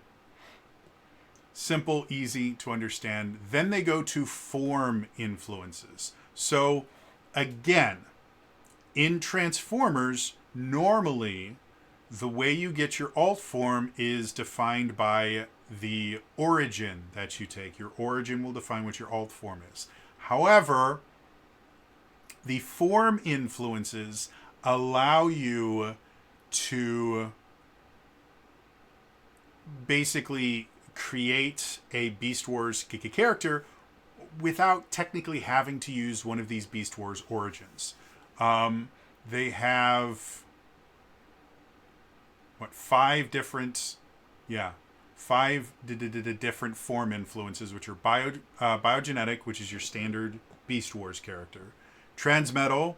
simple, easy to understand. Then they go to form influences. So again, in Transformers, normally, the way you get your alt form is defined by the origin that you take. Your origin will define what your alt form is. However, the form influences allow you to basically create a Beast Wars character without technically having to use one of these Beast Wars origins. They have five different form influences, which are biogenetic, which is your standard Beast Wars character, transmetal,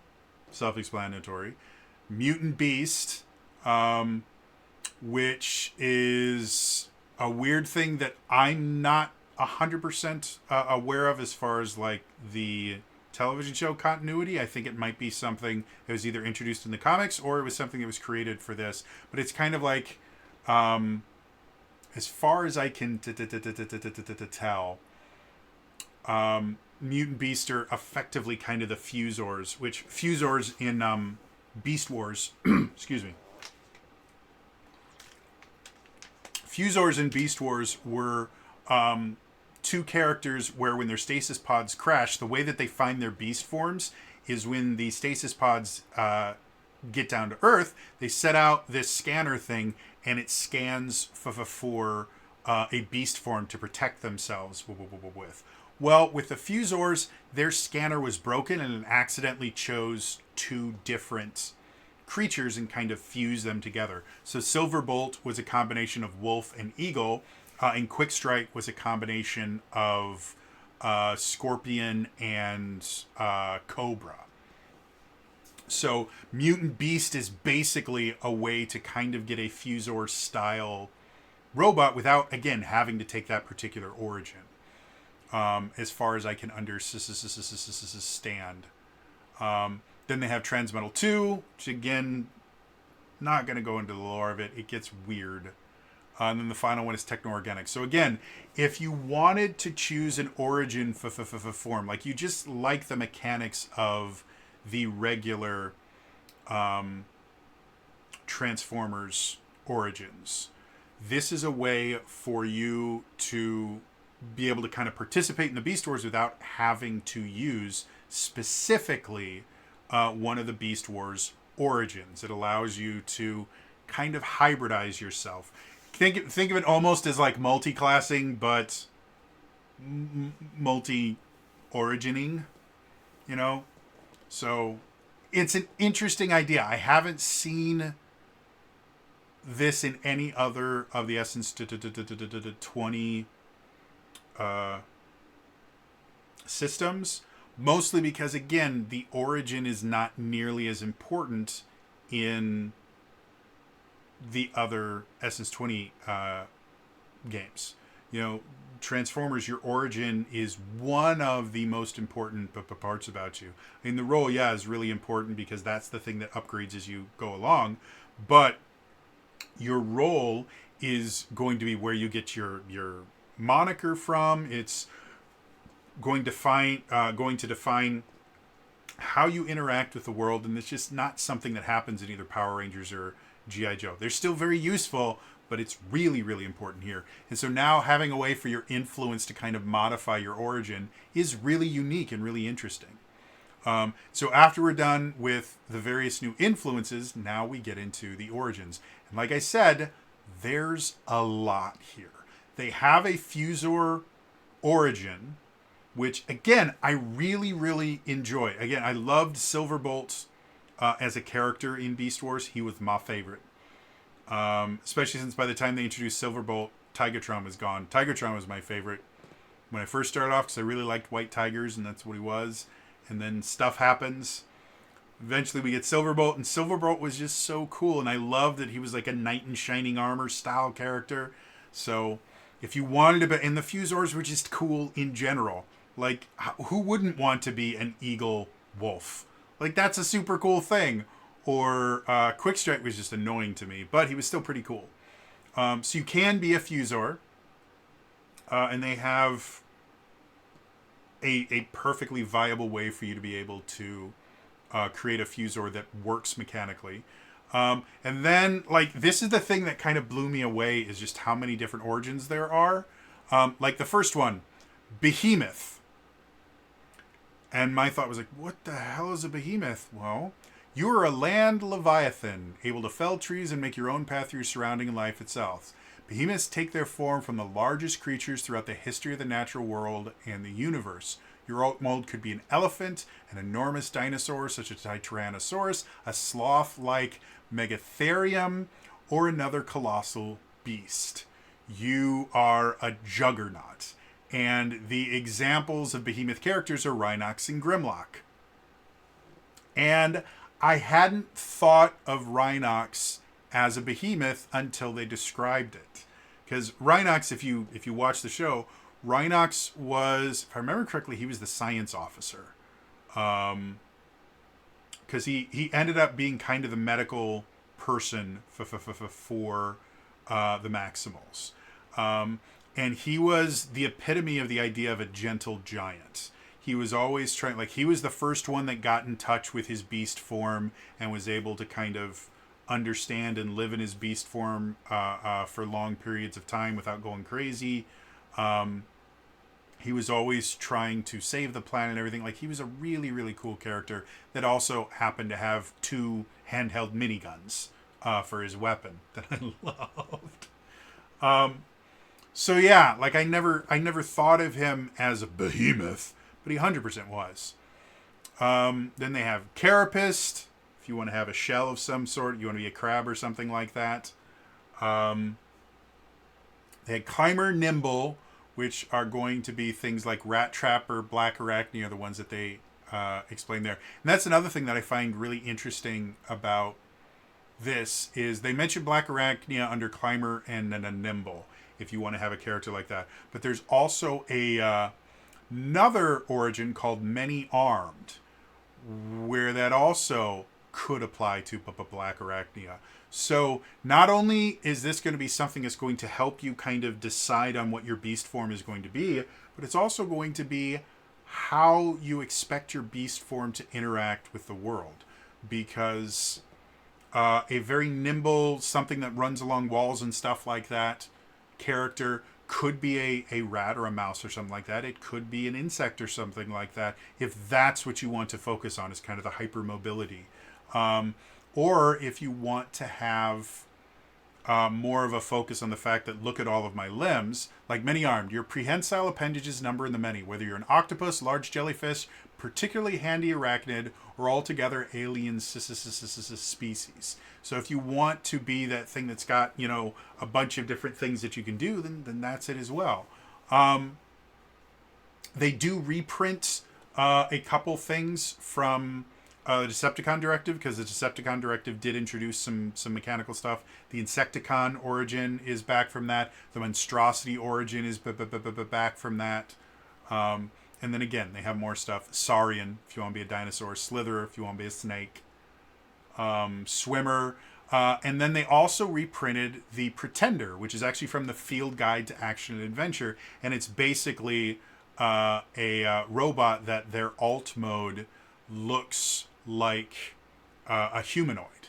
self-explanatory, mutant beast, which is a weird thing that I'm not 100% aware of as far as like the television show continuity. I think it might be something that was either introduced in the comics or it was something that was created for this. But it's kind of like, as far as I can tell, Mutant Beasts are effectively kind of the Fusors, which Fusors in Beast Wars, excuse me. Fusors in Beast Wars were 2 characters where when their stasis pods crash, the way that they find their beast forms is when the stasis pods get down to Earth, they set out this scanner thing and it scans for a beast form to protect themselves with. Well, with the Fusors, their scanner was broken and it accidentally chose 2 different creatures and kind of fused them together. So Silverbolt was a combination of wolf and eagle, and Quickstrike was a combination of scorpion and cobra. So Mutant Beast is basically a way to kind of get a Fusor-style robot without, again, having to take that particular origin. As far as I can understand. Then they have Transmetal 2, which again, not going to go into the lore of it. It gets weird. And then the final one is Technorganic. So again, if you wanted to choose an origin form, like you just like the mechanics of the regular Transformers origins, this is a way for you to be able to kind of participate in the Beast Wars without having to use specifically one of the Beast Wars origins. It allows you to kind of hybridize yourself. Think of it almost as like multi-classing, but multi-origining, you know? So it's an interesting idea. I haven't seen this in any other of the Essence 20 systems, mostly because, again, the origin is not nearly as important in the other Essence 20 games. You know, Transformers, your origin is one of the most important parts about you. I mean, the role, yeah, is really important because that's the thing that upgrades as you go along, but your role is going to be where you get your moniker from. It's going to define how you interact with the world, and it's just not something that happens in either Power Rangers or G.I. Joe. They're still very useful, but it's really, really important here. And so now having a way for your influence to kind of modify your origin is really unique and really interesting. So after we're done with the various new influences, now we get into the origins. And like I said, there's a lot here. They have a Fusor origin, which, again, I really, really enjoy. Again, I loved Silverbolt as a character in Beast Wars. He was my favorite. Especially since by the time they introduced Silverbolt, Tigatron was gone. Tigatron was my favorite when I first started off because I really liked White Tigers, and that's what he was. And then stuff happens. Eventually we get Silverbolt, and Silverbolt was just so cool, and I loved that he was like a knight in shining armor style character. So if you wanted to be, and the Fusors were just cool in general. Like, who wouldn't want to be an eagle wolf? Like, that's a super cool thing. Or Quickstrike was just annoying to me, but he was still pretty cool. So you can be a Fusor, and they have a perfectly viable way for you to be able to create a Fusor that works mechanically. And then, like, this is the thing that kind of blew me away, is just how many different origins there are. Like the first one, Behemoth. And my thought was like, what the hell is a behemoth? Well, you are a land leviathan, able to fell trees and make your own path through surrounding life itself. Behemoths take their form from the largest creatures throughout the history of the natural world and the universe. Your alt mold could be an elephant, an enormous dinosaur such as a Tyrannosaurus, a sloth-like Megatherium, or another colossal beast. You are a juggernaut. And the examples of behemoth characters are Rhinox and Grimlock. And I hadn't thought of Rhinox as a behemoth until they described it. Because Rhinox, if you watch the show, Rhinox was, if I remember correctly, he was the science officer. Because he ended up being kind of the medical person for the Maximals. And he was the epitome of the idea of a gentle giant. He was always trying, like, he was the first one that got in touch with his beast form and was able to kind of understand and live in his beast form for long periods of time without going crazy. He was always trying to save the planet and everything. Like, he was a really, really cool character that also happened to have 2 handheld miniguns for his weapon that I loved. So yeah, like I never thought of him as a behemoth, but he 100% was. Then they have Carapace. If you want to have a shell of some sort, you want to be a crab or something like that. They had Climber, Nimble, which are going to be things like Rat Trapper, Black Arachnia, the ones that they explain there. And that's another thing that I find really interesting about this, is they mention Black Arachnia under Climber and then a Nimble, if you want to have a character like that. But there's also another origin called Many Armed, where that also could apply to Black Arachnia. So not only is this going to be something that's going to help you kind of decide on what your beast form is going to be, but it's also going to be how you expect your beast form to interact with the world. Because a very nimble, something that runs along walls and stuff like that character. Could be a rat or a mouse or something like that. It could be an insect or something like that, if that's what you want to focus on, is kind of the hypermobility. Or if you want to have more of a focus on the fact that, look at all of my limbs, like many-armed, your prehensile appendages number in the many, whether you're an octopus, large jellyfish, particularly handy arachnid, or altogether alien species. So if you want to be that thing that's got, a bunch of different things that you can do, then that's it as well. They do reprint a couple things from the Decepticon Directive, because the Decepticon Directive did introduce some mechanical stuff. The Insecticon origin is back from that. The Monstrosity origin is back from that. And then again, they have more stuff. Saurian, if you want to be a dinosaur. Slitherer, if you want to be a snake. Swimmer. And then they also reprinted the Pretender, which is actually from the Field Guide to Action and Adventure. And it's basically a robot that their alt mode looks like a humanoid.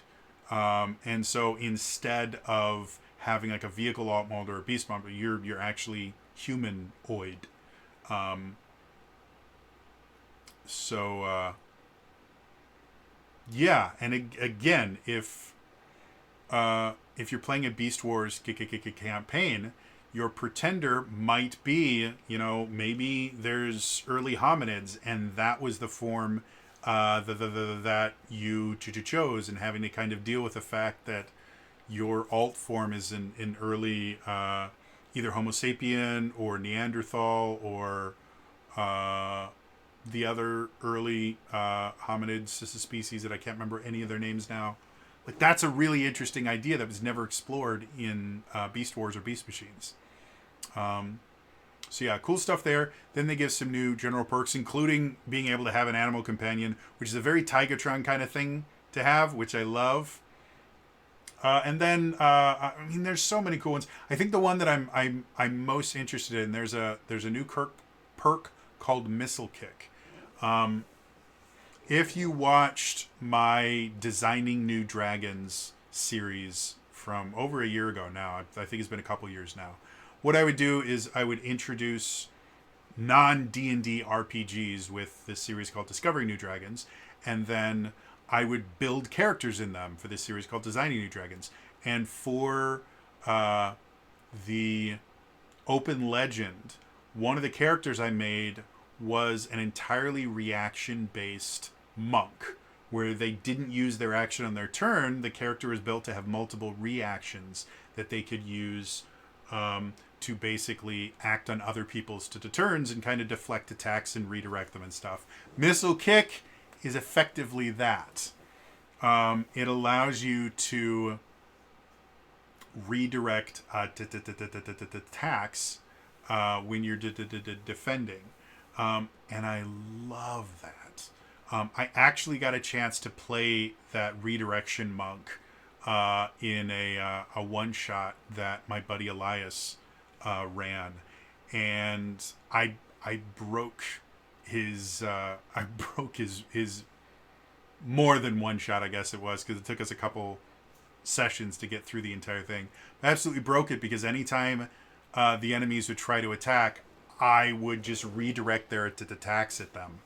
And so instead of having like a vehicle alt mode or a beast mode, you're actually humanoid. Yeah, and again, if you're playing a Beast Wars campaign, your Pretender might be, maybe there's early hominids, and that was the form that you chose, and having to kind of deal with the fact that your alt form is in early either Homo sapien or Neanderthal or the other early hominid species that I can't remember any of their names now. Like, that's a really interesting idea that was never explored in Beast Wars or Beast Machines. So yeah, cool stuff there. Then they give some new general perks, including being able to have an animal companion, which is a very Tigatron kind of thing to have, which I love. And then there's so many cool ones. I think the one that I'm most interested in, there's a new perk called Missile Kick. If you watched my Designing New Dragons series from over a year ago now, I think it's been a couple years now, what I would do is I would introduce non-D&D RPGs with this series called Discovering New Dragons, and then I would build characters in them for this series called Designing New Dragons. And for the Open Legend, one of the characters I made was an entirely reaction-based monk, where they didn't use their action on their turn. The character was built to have multiple reactions that they could use to basically act on other people's turns and kind of deflect attacks and redirect them and stuff. Missile Kick is effectively that. It allows you to redirect attacks when you're defending. And I love that. I actually got a chance to play that redirection monk in a one-shot that my buddy Elias ran. And I broke his his more than one shot, I guess it was, because it took us a couple sessions to get through the entire thing. I absolutely broke it, because anytime the enemies would try to attack, I would just redirect their attacks at them.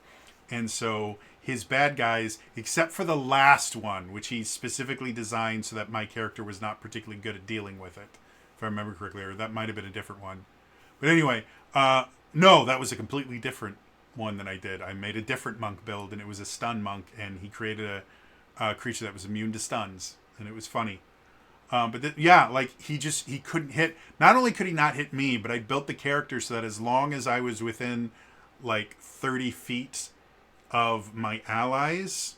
And so his bad guys, except for the last one, which he specifically designed so that my character was not particularly good at dealing with it, if I remember correctly, or that might have been a different one. But anyway, no, that was a completely different one that I did. I made a different monk build, and it was a stun monk, and he created a creature that was immune to stuns, and it was funny. He couldn't hit. Not only could he not hit me, but I built the character so that as long as I was within like 30 feet of my allies,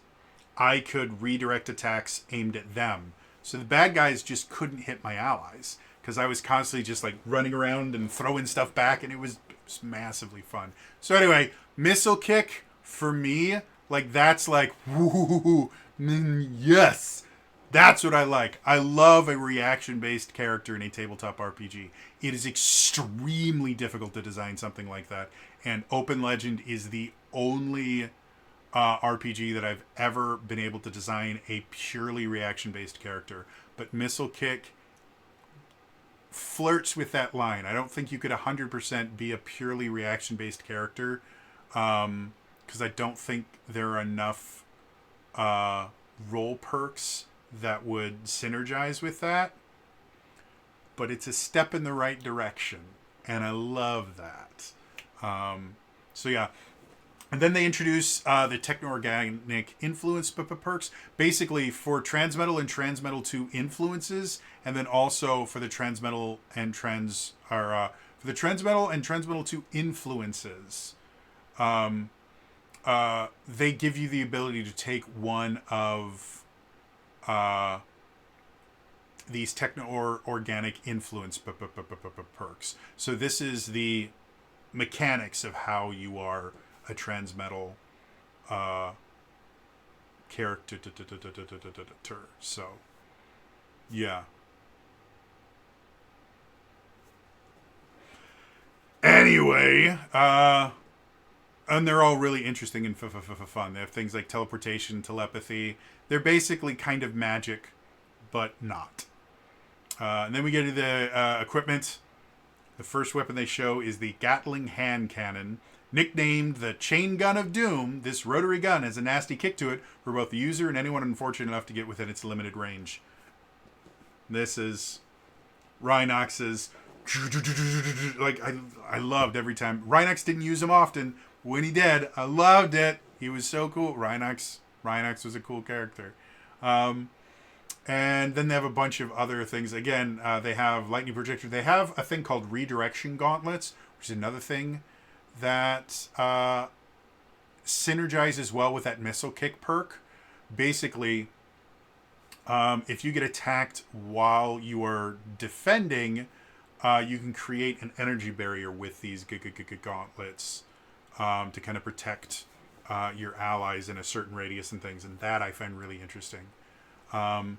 I could redirect attacks aimed at them. So the bad guys just couldn't hit my allies, because I was constantly just like running around and throwing stuff back, and it was massively fun. So anyway, Missile Kick for me, like, that's like, woo, yes. That's what I like. I love a reaction-based character in a tabletop RPG. It is extremely difficult to design something like that. And Open Legend is the only RPG that I've ever been able to design a purely reaction-based character. But Missile Kick flirts with that line. I don't think you could 100% be a purely reaction-based character, because I don't think there are enough role perks that would synergize with that. But it's a step in the right direction, and I love that. So yeah. And then they introduce the Technorganic influence perks, basically for Transmetal and Transmetal 2 influences, and then also for the Transmetal and Transmetal and Transmetal 2 influences. They give you the ability to take one of these Techno-Organic influence perks. So this is the mechanics of how you are a Transmetal character. So, yeah. Anyway, and they're all really interesting and fun. They have things like teleportation, telepathy. They're basically kind of magic, but not. And then we get to the equipment. The first weapon they show is the Gatling hand cannon. Nicknamed the Chain Gun of Doom, this rotary gun has a nasty kick to it for both the user and anyone unfortunate enough to get within its limited range. This is Rhinox's... Like, I loved every time. Rhinox didn't use him often. When he did, I loved it. He was so cool. Rhinox was a cool character. And then they have a bunch of other things. Again, they have lightning projector. They have a thing called redirection gauntlets, which is another thing that synergizes well with that missile kick perk. Basically, if you get attacked while you are defending, you can create an energy barrier with these gauntlets to kind of protect your allies in a certain radius and things, and that I find really interesting. And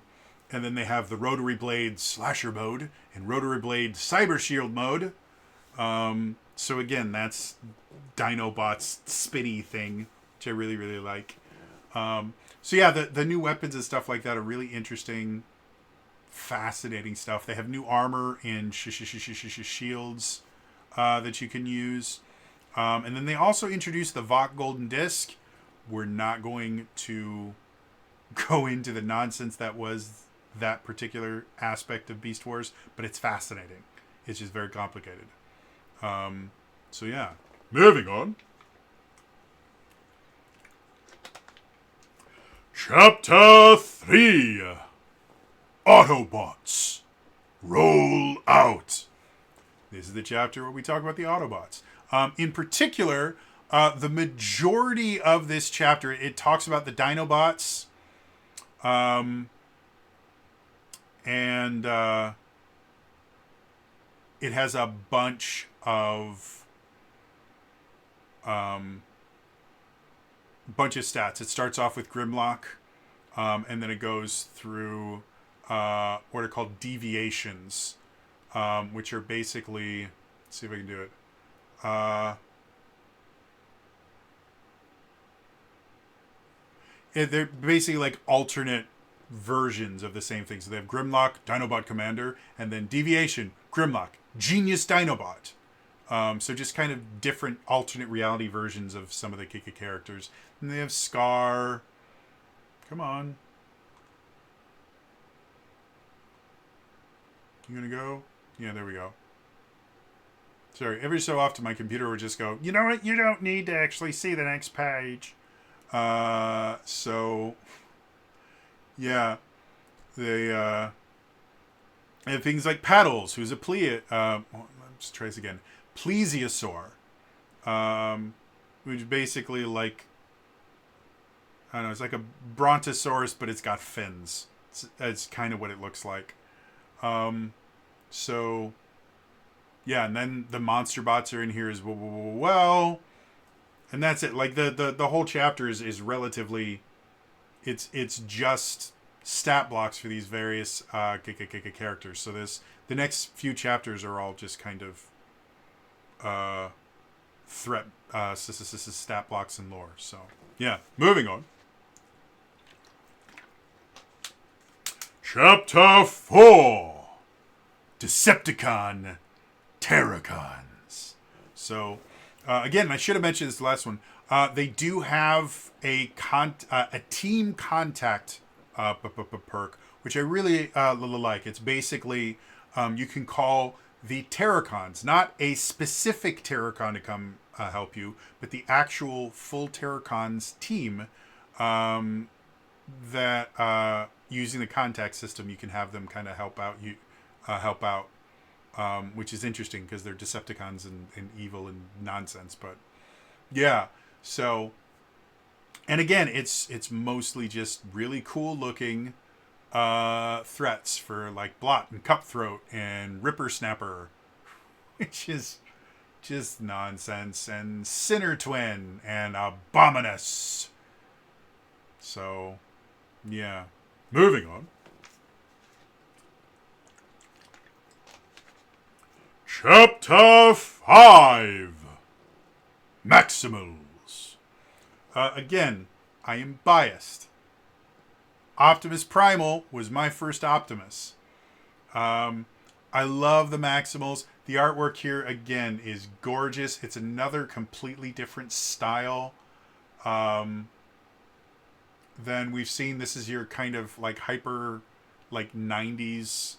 then they have the Rotary Blade Slasher mode and Rotary Blade Cyber Shield mode. So again, that's Dinobot's spinny thing, which I really, really like. So yeah, the new weapons and stuff like that are really interesting, fascinating stuff. They have new armor and shields that you can use. And then they also introduced the Vok Golden Disc. We're not going to go into the nonsense that was that particular aspect of Beast Wars, but it's fascinating. It's just very complicated. So yeah, moving on. Chapter 3. Autobots. Roll out. This is the chapter where we talk about the Autobots. In particular, the majority of this chapter, it talks about the Dinobots. And it has a bunch of stats. It starts off with Grimlock, and then it goes through what are called deviations, which are basically, let's see if I can do it. They're basically like alternate versions of the same thing. So they have Grimlock, Dinobot Commander, and then Deviation, Grimlock, Genius Dinobot. So just kind of different alternate reality versions of some of the Kika characters. And they have Scar. Come on. You gonna go? Yeah, there we go. Sorry, every so often my computer would just go, you know what? You don't need to actually see the next page. So, yeah. They have things like Paddles, who's a let's try this again. Plesiosaur, which basically like, I don't know, it's like a brontosaurus, but it's got fins. That's kind of what it looks like. So, yeah, and then the monster bots are in here as well. And that's it. Like the whole chapter is relatively, it's just stat blocks for these various characters. So the next few chapters are all just kind of threat stat blocks and lore. So yeah, moving on. Chapter 4, Decepticon Terrorcons. So, again, I should have mentioned this last one. They do have a team contact perk, which I really like. It's basically you can call the Terrorcons, not a specific Terrorcon to come help you, but the actual full Terrorcons team that using the contact system, you can have them kind of help out, which is interesting because they're Decepticons and evil and nonsense. But yeah, so, and again, it's mostly just really cool looking threats for like Blot and Cutthroat and Ripper Snapper, which is just nonsense, and Sinner Twin and Abominus. So yeah, moving on. Chapter 5, Maximals. Again, I am biased. Optimus Primal was my first Optimus. I love the Maximals. The artwork here, again, is gorgeous. It's another completely different style than we've seen. This is your kind of like hyper, like 90s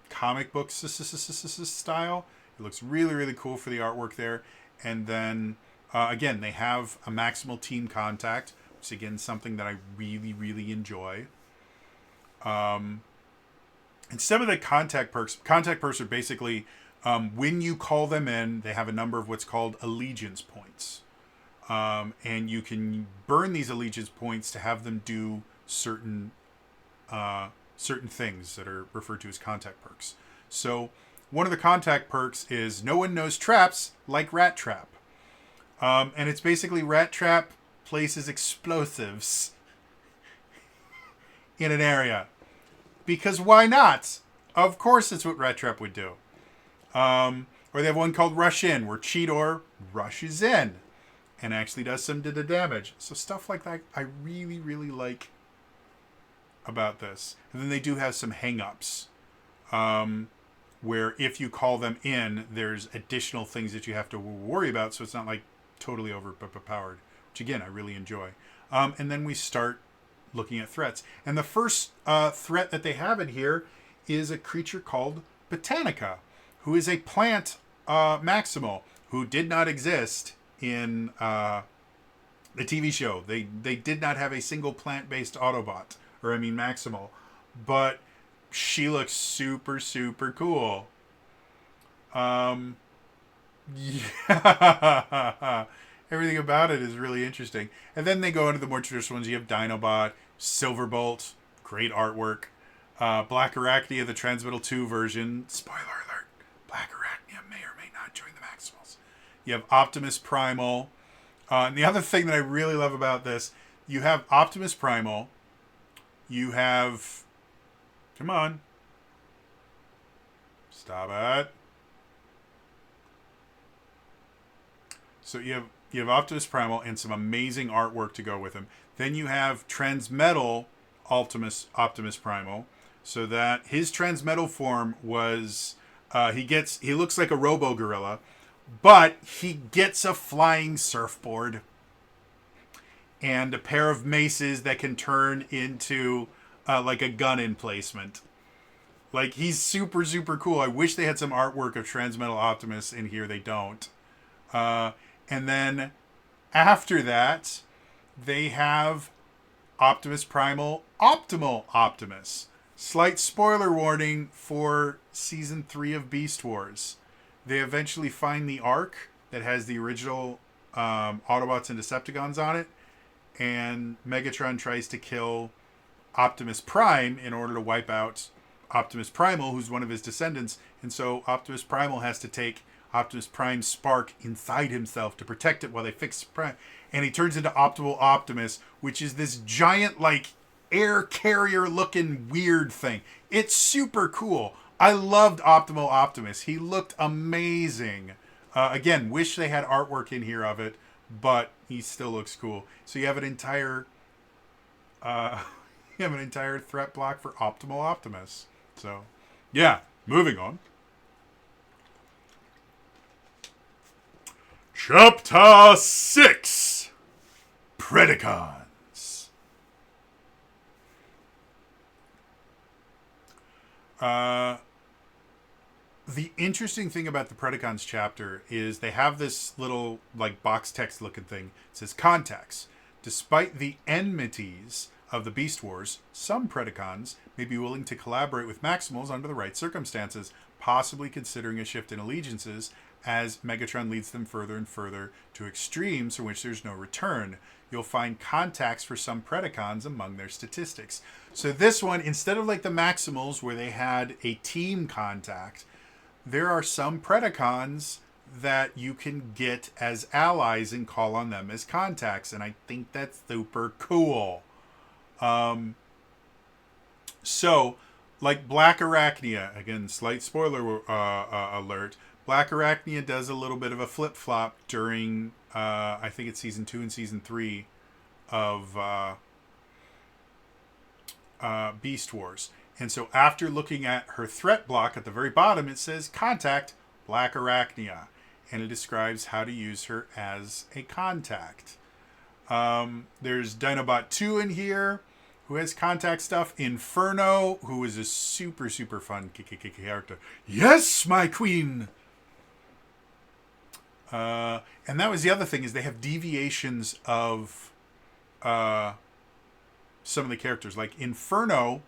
comic book style. It looks really, really cool for the artwork there. And then, again, they have a Maximal Team Contact, which is, again, something that I really, really enjoy. And some of the contact perks are basically, when you call them in, they have a number of what's called allegiance points. And you can burn these allegiance points to have them do certain things that are referred to as contact perks. So one of the contact perks is no one knows traps like Rat Trap. And it's basically Rat Trap places explosives in an area. Because why not? Of course it's what Rat Trap would do. Or they have one called Rush In, where Cheetor rushes in and actually does some damage. So stuff like that I really, really like about this. And then they do have some hang-ups, where if you call them in, there's additional things that you have to worry about, so it's not like totally overpowered, which again, I really enjoy. And then we start looking at threats. And the first threat that they have in here is a creature called Botanica, who is a plant Maximal, who did not exist in the TV show. They did not have a single plant-based Autobot, or Maximal, but she looks super, super cool. Yeah. Everything about it is really interesting. And then they go into the more traditional ones. You have Dinobot, Silverbolt, great artwork. Black Arachnia, the Transmetal 2 version. Spoiler alert, Black Arachnia may or may not join the Maximals. You have Optimus Primal. And the other thing that I really love about this, you have Optimus Primal. You have... Come on. Stop it. So you have Optimus Primal and some amazing artwork to go with him. Then you have Transmetal Optimus Primal. So that his Transmetal form was... he looks like a Robo-Gorilla, but he gets a flying surfboard and a pair of maces that can turn into like a gun emplacement. Like, he's super, super cool. I wish they had some artwork of Transmetal Optimus in here. They don't. And then after that, they have Optimus Primal Optimal Optimus. Slight spoiler warning for Season 3 of Beast Wars. They eventually find the Ark that has the original Autobots and Decepticons on it, and Megatron tries to kill Optimus Prime in order to wipe out Optimus Primal, who's one of his descendants, and so Optimus Primal has to take Optimus Prime's spark inside himself to protect it while they fix Prime, and he turns into Optimal Optimus, which is this giant, like, air carrier looking weird thing. It's super cool. I loved Optimal Optimus. He looked amazing Again, wish they had artwork in here of it, but he still looks cool. So you have an entire you have an entire threat block for Optimal Optimus. So, yeah, moving on. Chapter 6, Predacons. The interesting thing about the Predacons chapter is they have this little like box text looking thing. It says contacts. Despite the enmities of the Beast Wars, some Predacons may be willing to collaborate with Maximals under the right circumstances, possibly considering a shift in allegiances as Megatron leads them further and further to extremes from which there's no return. You'll find contacts for some Predacons among their statistics. So this one, instead of like the Maximals where they had a team contact, there are some Predacons that you can get as allies and call on them as contacts. And I think that's super cool. So, like Black Arachnia, again, slight spoiler alert, Black Arachnia does a little bit of a flip-flop during, I think it's Season 2 and Season 3 of Beast Wars. And so after looking at her threat block at the very bottom, it says, Contact Black Arachnia. And it describes how to use her as a contact. There's Dinobot 2 in here, who has contact stuff. Inferno, who is a super, super fun character. Yes, my queen! And that was the other thing, is they have deviations of some of the characters. Like Inferno,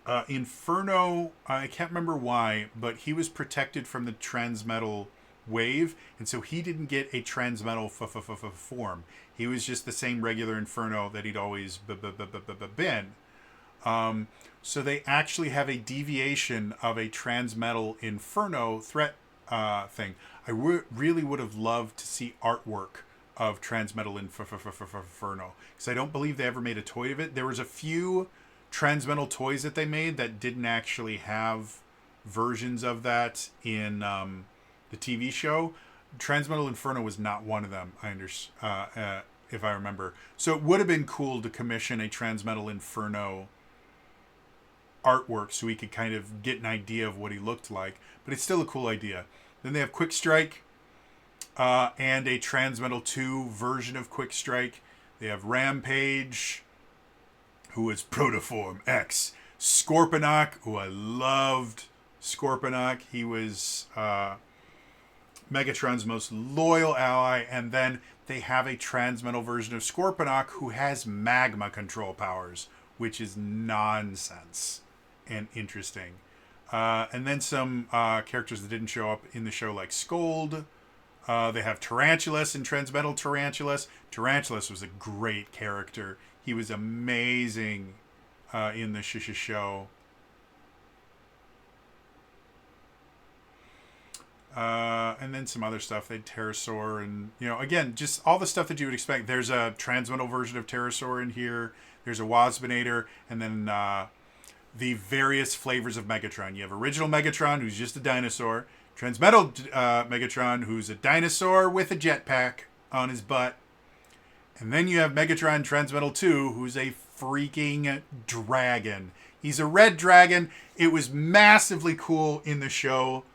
I can't remember why, but he was protected from the transmetal wave, and so he didn't get a transmetal form. He was just the same regular Inferno that he'd always been. So they actually have a deviation of a transmetal Inferno threat thing. I really would have loved to see artwork of Transmetal Inferno, because I don't believe they ever made a toy of it. There was a few Transmetal toys that they made that didn't actually have versions of that in the TV show. Transmetal Inferno was not one of them, if I remember. So it would have been cool to commission a Transmetal Inferno artwork so we could kind of get an idea of what he looked like. But it's still a cool idea. Then they have Quick Strike and a Transmetal 2 version of Quick Strike. They have Rampage, who is Protoform X. Scorponok, who I loved. Scorponok, he was Megatron's most loyal ally. And then they have a Transmetal version of Scorponok who has magma control powers, which is nonsense and interesting. And then some characters that didn't show up in the show, like Scold. They have Tarantulas and Transmetal Tarantulas. Tarantulas was a great character. He was amazing in the show. And then some other stuff. They had Pterosaur and, again, just all the stuff that you would expect. There's a Transmetal version of Pterosaur in here. There's a Waspinator. And then the various flavors of Megatron. You have original Megatron, who's just a dinosaur. Transmetal Megatron, who's a dinosaur with a jetpack on his butt. And then you have Megatron Transmetal 2, who's a freaking dragon. He's a red dragon. It was massively cool in the show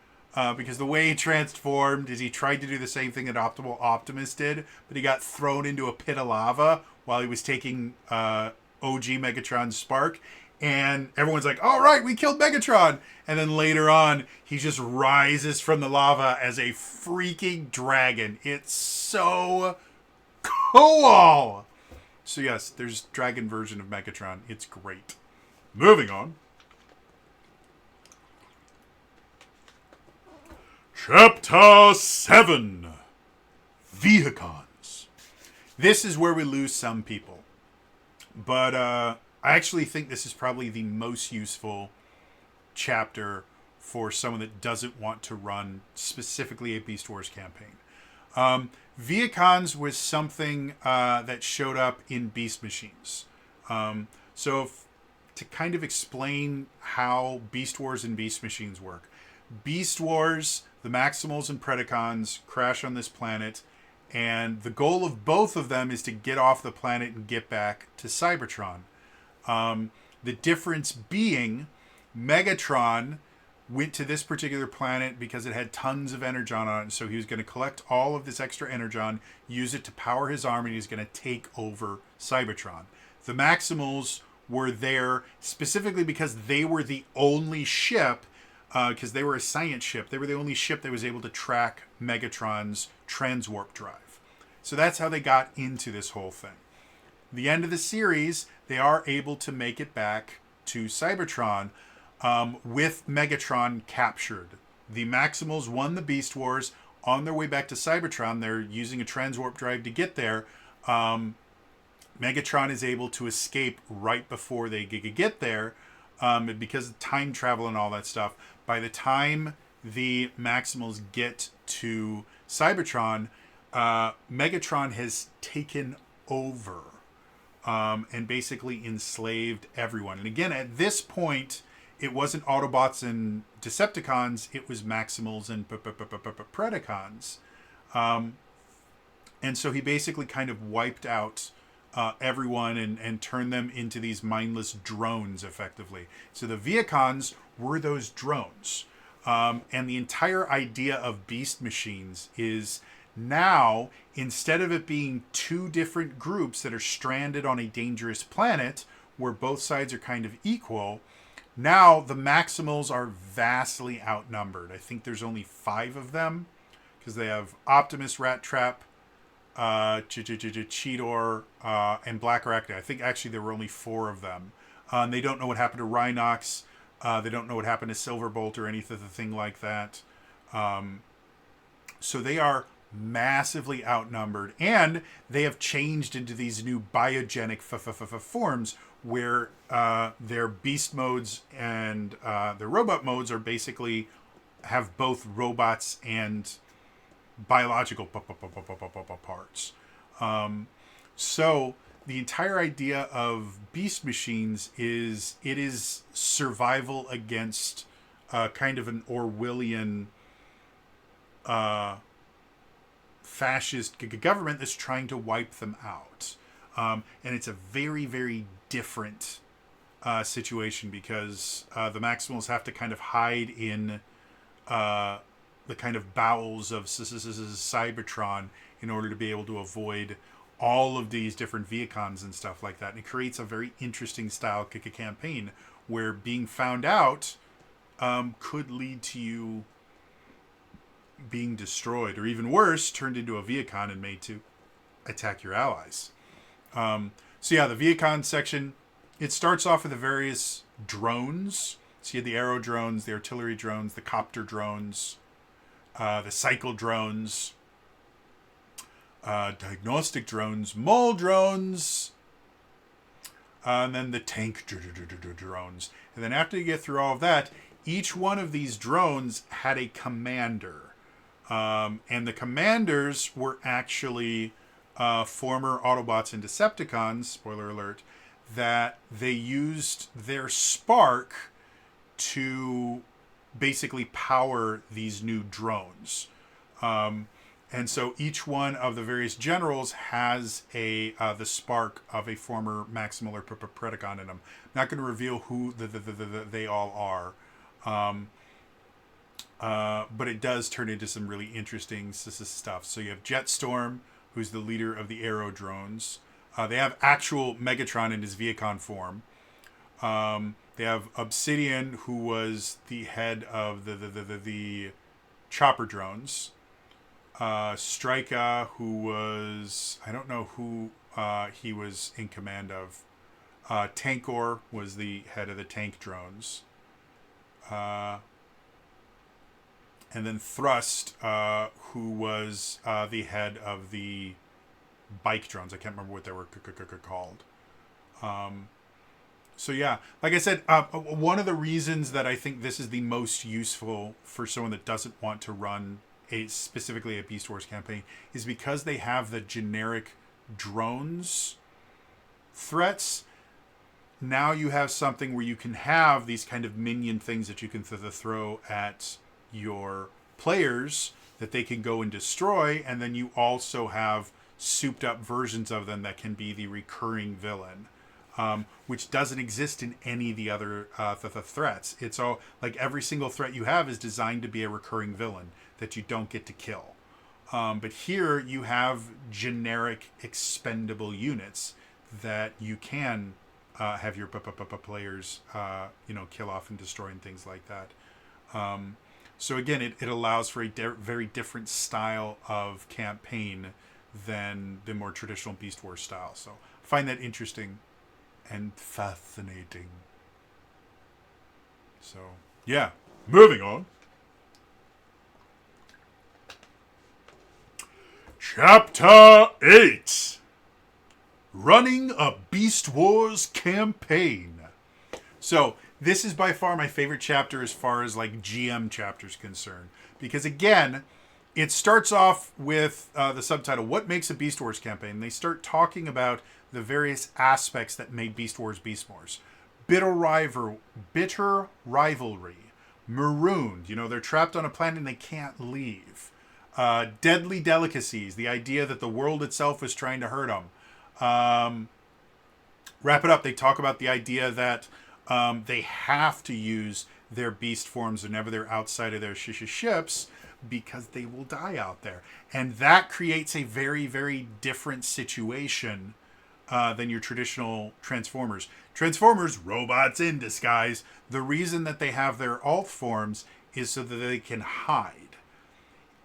because the way he transformed is he tried to do the same thing that Optimal Optimus did, but he got thrown into a pit of lava while he was taking OG Megatron's spark. And everyone's like, all right, we killed Megatron. And then later on, he just rises from the lava as a freaking dragon. It's so cool. So yes, there's dragon version of Megatron. It's great. Moving on. Chapter 7. Vehicons. This is where we lose some people. But I actually think this is probably the most useful chapter for someone that doesn't want to run specifically a Beast Wars campaign. Vehicons was something that showed up in Beast Machines. To kind of explain how Beast Wars and Beast Machines work. Beast Wars, the Maximals and Predacons crash on this planet, and the goal of both of them is to get off the planet and get back to Cybertron. The difference being, Megatron went to this particular planet because it had tons of energon on it, so he was going to collect all of this extra energon, use it to power his army, and he's going to take over Cybertron. The Maximals were there specifically because they were the only ship, because they were a science ship, they were the only ship that was able to track Megatron's transwarp drive. So that's how they got into this whole thing. The end of the series, they are able to make it back to Cybertron, with Megatron captured. The Maximals won the Beast Wars. On their way back to Cybertron, they're using a transwarp drive to get there. Megatron is able to escape right before they get there, because of time travel and all that stuff. By the time the Maximals get to Cybertron, Megatron has taken over, and basically enslaved everyone. And again, at this point, it wasn't Autobots and Decepticons, it was Maximals and Predacons. And so he basically kind of wiped out everyone and turned them into these mindless drones, effectively. So the Vehicons were those drones. And the entire idea of beast machines is now, instead of it being two different groups that are stranded on a dangerous planet where both sides are kind of equal, now the Maximals are vastly outnumbered. I think there's only 5 of them, because they have Optimus, Rat Trap, Cheetor, and Black Arachne. I think actually there were only 4 of them. They don't know what happened to Rhinox. They don't know what happened to Silverbolt or anything like that. So they are massively outnumbered, and they have changed into these new biogenic forms where their beast modes and their robot modes are basically have both robots and biological parts. So the entire idea of beast machines is it is survival against kind of an Orwellian fascist government that's trying to wipe them out. And it's a very, very different situation, because the Maximals have to kind of hide in the kind of bowels of Cybertron in order to be able to avoid all of these different Vehicons and stuff like that. And it creates a very interesting style campaign where being found out could lead to you being destroyed, or even worse, turned into a Vehicon and made to attack your allies. So yeah, the Vehicon section, it starts off with the various drones. So you had the aero drones, the artillery drones, the copter drones, the cycle drones, diagnostic drones, mole drones, and then the tank drones. And then after you get through all of that, each one of these drones had a commander. And the commanders were actually former Autobots and Decepticons, spoiler alert, that they used their spark to basically power these new drones. And so each one of the various generals has the spark of a former Maximal or Predacon in them. I'm not going to reveal who they all are. But it does turn into some really interesting stuff. So you have Jetstorm, who's the leader of the aero drones. They have actual Megatron in his Vehicon form. They have Obsidian, who was the head of the chopper drones. Strika, who was, I don't know who he was in command of. Tankor was the head of the tank drones. And then Thrust, who was the head of the bike drones. I can't remember what they were called. So yeah, like I said, one of the reasons that I think this is the most useful for someone that doesn't want to run specifically a Beast Wars campaign is because they have the generic drones threats. Now you have something where you can have these kind of minion things that you can throw at your players that they can go and destroy, and then you also have souped up versions of them that can be the recurring villain, which doesn't exist in any of the other threats. It's all like every single threat you have is designed to be a recurring villain that you don't get to kill. But here you have generic expendable units that you can have your players, kill off and destroy and things like that. So again, it allows for a very different style of campaign than the more traditional Beast Wars style. So I find that interesting and fascinating. So yeah, moving on. Chapter 8. Running a Beast Wars campaign. So this is by far my favorite chapter as far as like GM chapters concerned. Because again, it starts off with the subtitle, What Makes a Beast Wars Campaign? They start talking about the various aspects that made Beast Wars Beast Wars. Bitter rivalry. Marooned. They're trapped on a planet and they can't leave. Deadly delicacies. The idea that the world itself is trying to hurt them. Wrap it up. They talk about the idea that they have to use their beast forms whenever they're outside of their ships because they will die out there. And that creates a very, very different situation than your traditional Transformers. Transformers, robots in disguise. The reason that they have their alt forms is so that they can hide.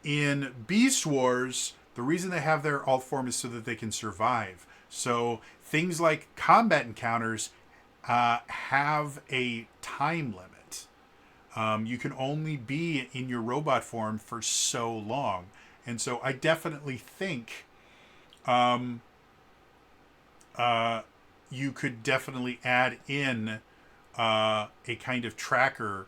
In Beast Wars, the reason they have their alt form is so that they can survive. So things like combat encounters have a time limit. You can only be in your robot form for so long. And so I definitely think you could definitely add in a kind of tracker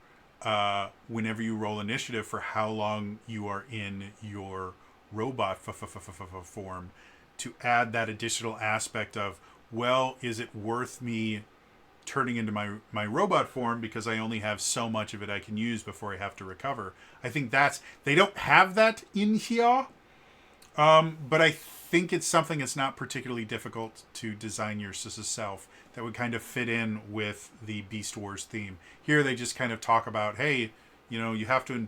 whenever you roll initiative for how long you are in your robot form, to add that additional aspect of, well, is it worth me turning into my robot form because I only have so much of it I can use before I have to recover. I think they don't have that in here, but I think it's something that's not particularly difficult to design yourself that would kind of fit in with the Beast Wars theme. Here they just kind of talk about, hey, you have to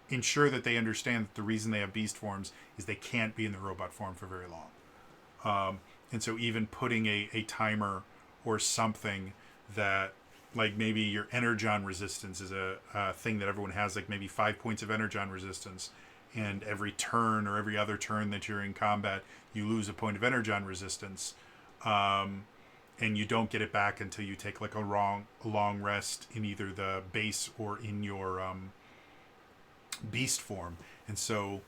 ensure that they understand that the reason they have beast forms is they can't be in the robot form for very long. And so even putting a timer or something that, like maybe your energon resistance is a thing that everyone has, like maybe 5 points of energon resistance, and every turn or every other turn that you're in combat, you lose a point of energon resistance, and you don't get it back until you take like a long rest in either the base or in your beast form. And so,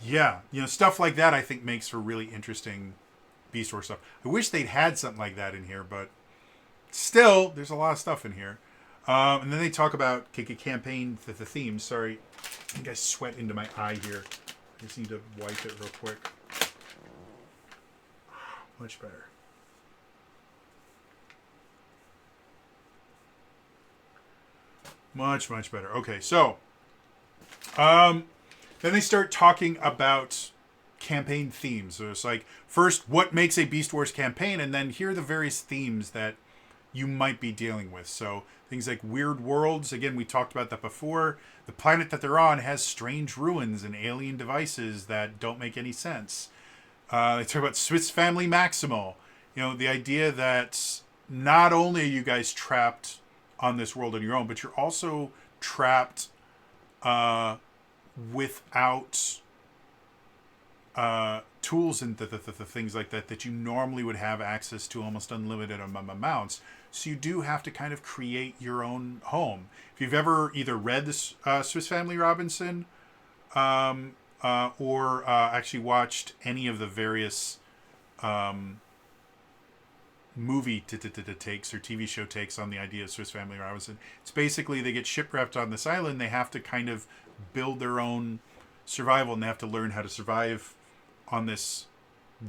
yeah, stuff like that I think makes for really interesting Beast Wars stuff. I wish they'd had something like that in here, but still, there's a lot of stuff in here. And then they talk about campaign, the themes. Sorry, I think I sweat into my eye here. I just need to wipe it real quick. Much better. Much better. Okay, so then they start talking about campaign themes. So it's like, first, what makes a Beast Wars campaign? And then here are the various themes that you might be dealing with. So things like weird worlds. Again, we talked about that before. The planet that they're on has strange ruins and alien devices that don't make any sense. They talk about Swiss Family Maximal. The idea that not only are you guys trapped on this world on your own, but you're also trapped without tools and the things like that you normally would have access to almost unlimited amounts. So you do have to kind of create your own home. If you've ever either read this Swiss Family Robinson or actually watched any of the various movie takes or TV show takes on the idea of Swiss Family Robinson, it's basically they get shipwrecked on this island. They have to kind of build their own survival, and they have to learn how to survive on this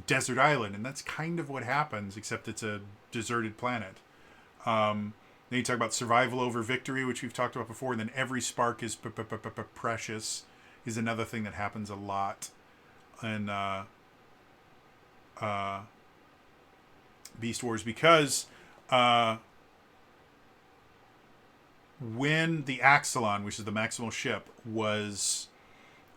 desert island. And that's kind of what happens, except it's a deserted planet. Then you talk about survival over victory, which we've talked about before. And then every spark is precious, is another thing that happens a lot. And Beast Wars, because when the Axelon, which is the Maximal ship, was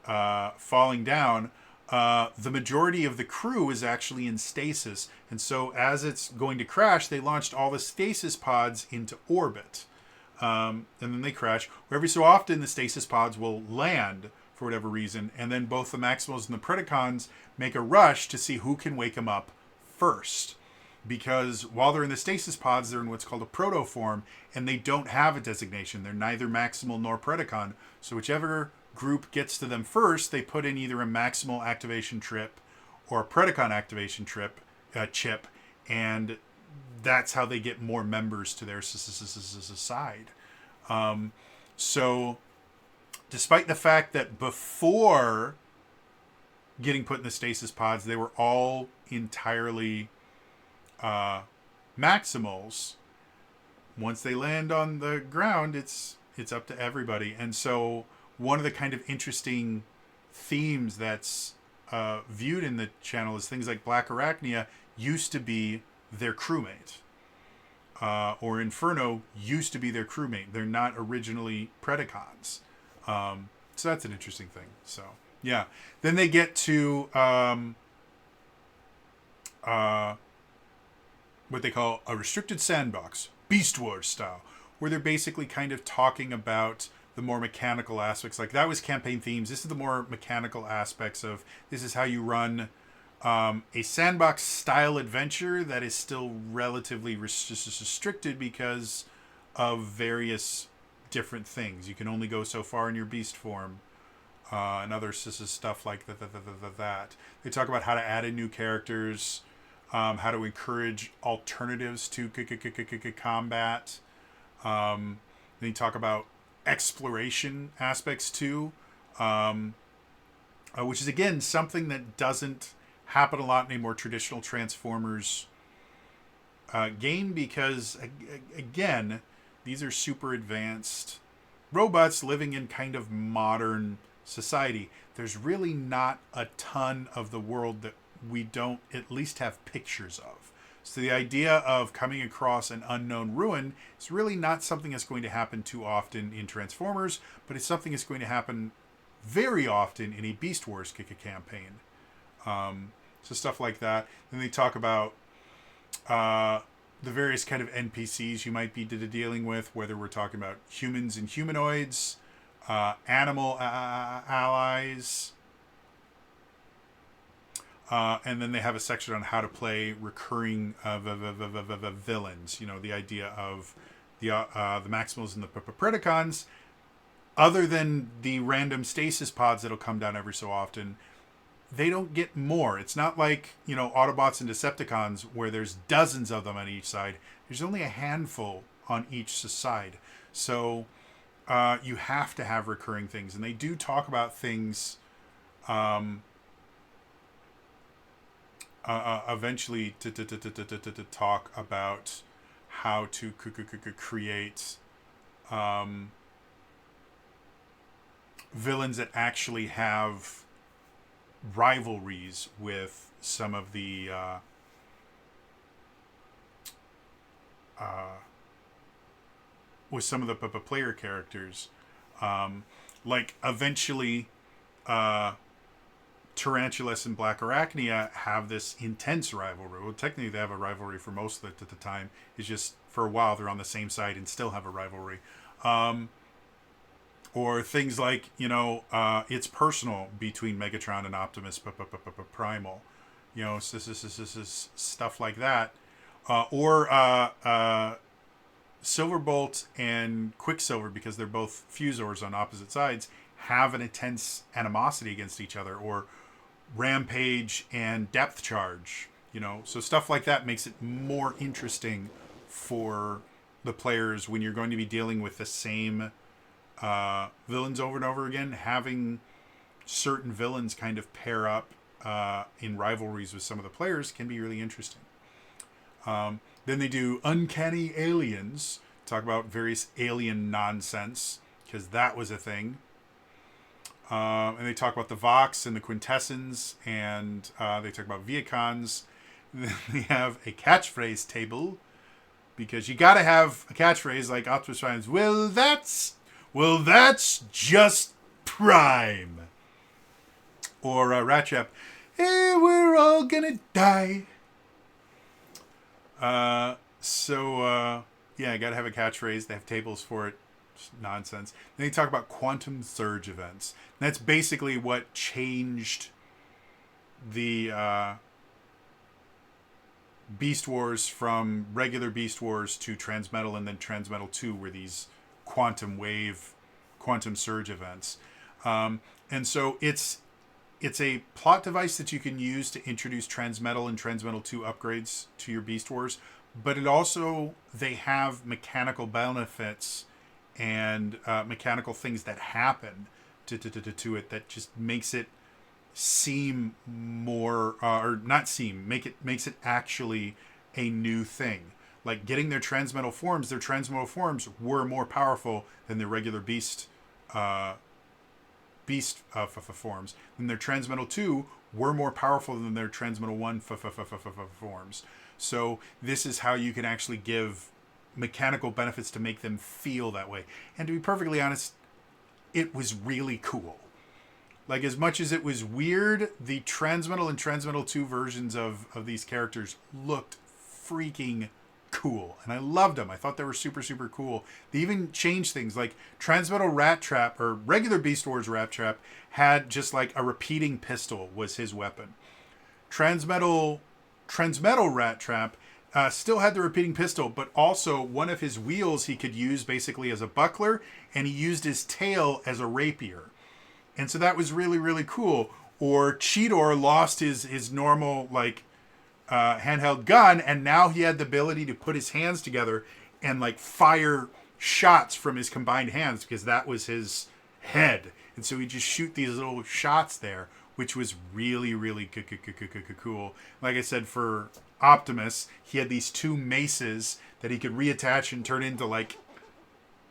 falling down, the majority of the crew is actually in stasis. And so as it's going to crash, they launched all the stasis pods into orbit. And then they crash. Every so often, the stasis pods will land for whatever reason. And then both the Maximals and the Predacons make a rush to see who can wake them up first. Because while they're in the stasis pods, they're in what's called a proto form, and they don't have a designation. They're neither Maximal nor Predacon. So whichever group gets to them first, they put in either a Maximal activation trip or a Predacon activation chip, and that's how they get more members to their side. So despite the fact that before getting put in the stasis pods, they were all entirely Maximals, once they land on the ground, it's up to everybody. And so one of the kind of interesting themes that's viewed in the channel is things like Black Arachnia used to be their crewmate, or Inferno used to be their crewmate. They're not originally Predacons. So that's an interesting thing. So yeah, then they get to what they call a restricted sandbox, Beast Wars style, where they're basically kind of talking about the more mechanical aspects. Like that was campaign themes. This is the more mechanical aspects of this is how you run a sandbox style adventure that is still relatively restricted because of various different things. You can only go so far in your beast form, and other stuff like that. They talk about how to add in new characters, how to encourage alternatives to combat. Then you talk about exploration aspects too, which is again something that doesn't happen a lot in a more traditional Transformers game, because again, these are super advanced robots living in kind of modern society. There's really not a ton of the world that we don't at least have pictures of. So the idea of coming across an unknown ruin is really not something that's going to happen too often in Transformers, but it's something that's going to happen very often in a Beast Wars campaign. So stuff like that. Then they talk about the various kind of NPCs you might be dealing with, whether we're talking about humans and humanoids, animal allies, and then they have a section on how to play recurring villains. You know, the idea of the Maximals and the Predacons. Other than the random stasis pods that'll come down every so often, they don't get more. It's not like, you know, Autobots and Decepticons where there's dozens of them on each side. There's only a handful on each side. So you have to have recurring things. And they do talk about things eventually to talk about how to create villains that actually have rivalries with some of the player characters. Like eventually Tarantulas and Black Arachnia have this intense rivalry. Well, technically they have a rivalry for most of it at the time. It's just for a while they're on the same side and still have a rivalry. Or things like, you know, it's personal between Megatron and Optimus Primal. You know, this is stuff like that. Or Silverbolt and Quicksilver, because they're both Fusors on opposite sides, have an intense animosity against each other. Or Rampage and Depth Charge. You know, so stuff like that makes it more interesting for the players when you're going to be dealing with the same villains over and over again. Having certain villains kind of pair up in rivalries with some of the players can be really interesting. Then they do Uncanny Aliens, talk about various alien nonsense, because that was a thing. And they talk about the Vox and the Quintessence, and they talk about Vehicons. Then they have a catchphrase table, because you got to have a catchphrase like Optimus Prime's, well, that's just Prime. Or Rattrap, hey, we're all gonna die. Yeah, I got to have a catchphrase. They have tables for it. Just nonsense. Then they talk about quantum surge events. And that's basically what changed the Beast Wars from regular Beast Wars to Transmetal, and then Transmetal 2 were these quantum surge events. And so it's a plot device that you can use to introduce Transmetal and Transmetal 2 upgrades to your Beast Wars, but it also, they have mechanical benefits and mechanical things that happen to it that just makes it seem more, makes it actually a new thing. Like getting their Transmetal forms were more powerful than their regular Beast forms. And their Transmetal 2 were more powerful than their Transmetal 1 forms. So this is how you can actually give mechanical benefits to make them feel that way. And to be perfectly honest, it was really cool. Like, as much as it was weird, the Transmetal and Transmetal 2 versions of these characters looked freaking cool. And I loved them. I thought they were super, super cool. They even changed things. Like, Transmetal Rat Trap, or regular Beast Wars Rat Trap, had just like a repeating pistol was his weapon. Transmetal Rat Trap still had the repeating pistol, but also one of his wheels he could use basically as a buckler, and he used his tail as a rapier. And so that was really, really cool. Or Cheetor lost his normal, like, handheld gun, and now he had the ability to put his hands together and, like, fire shots from his combined hands, because that was his head. And so he'd just shoot these little shots there, which was really, really cool. Like I said, for Optimus, he had these two maces that he could reattach and turn into, like,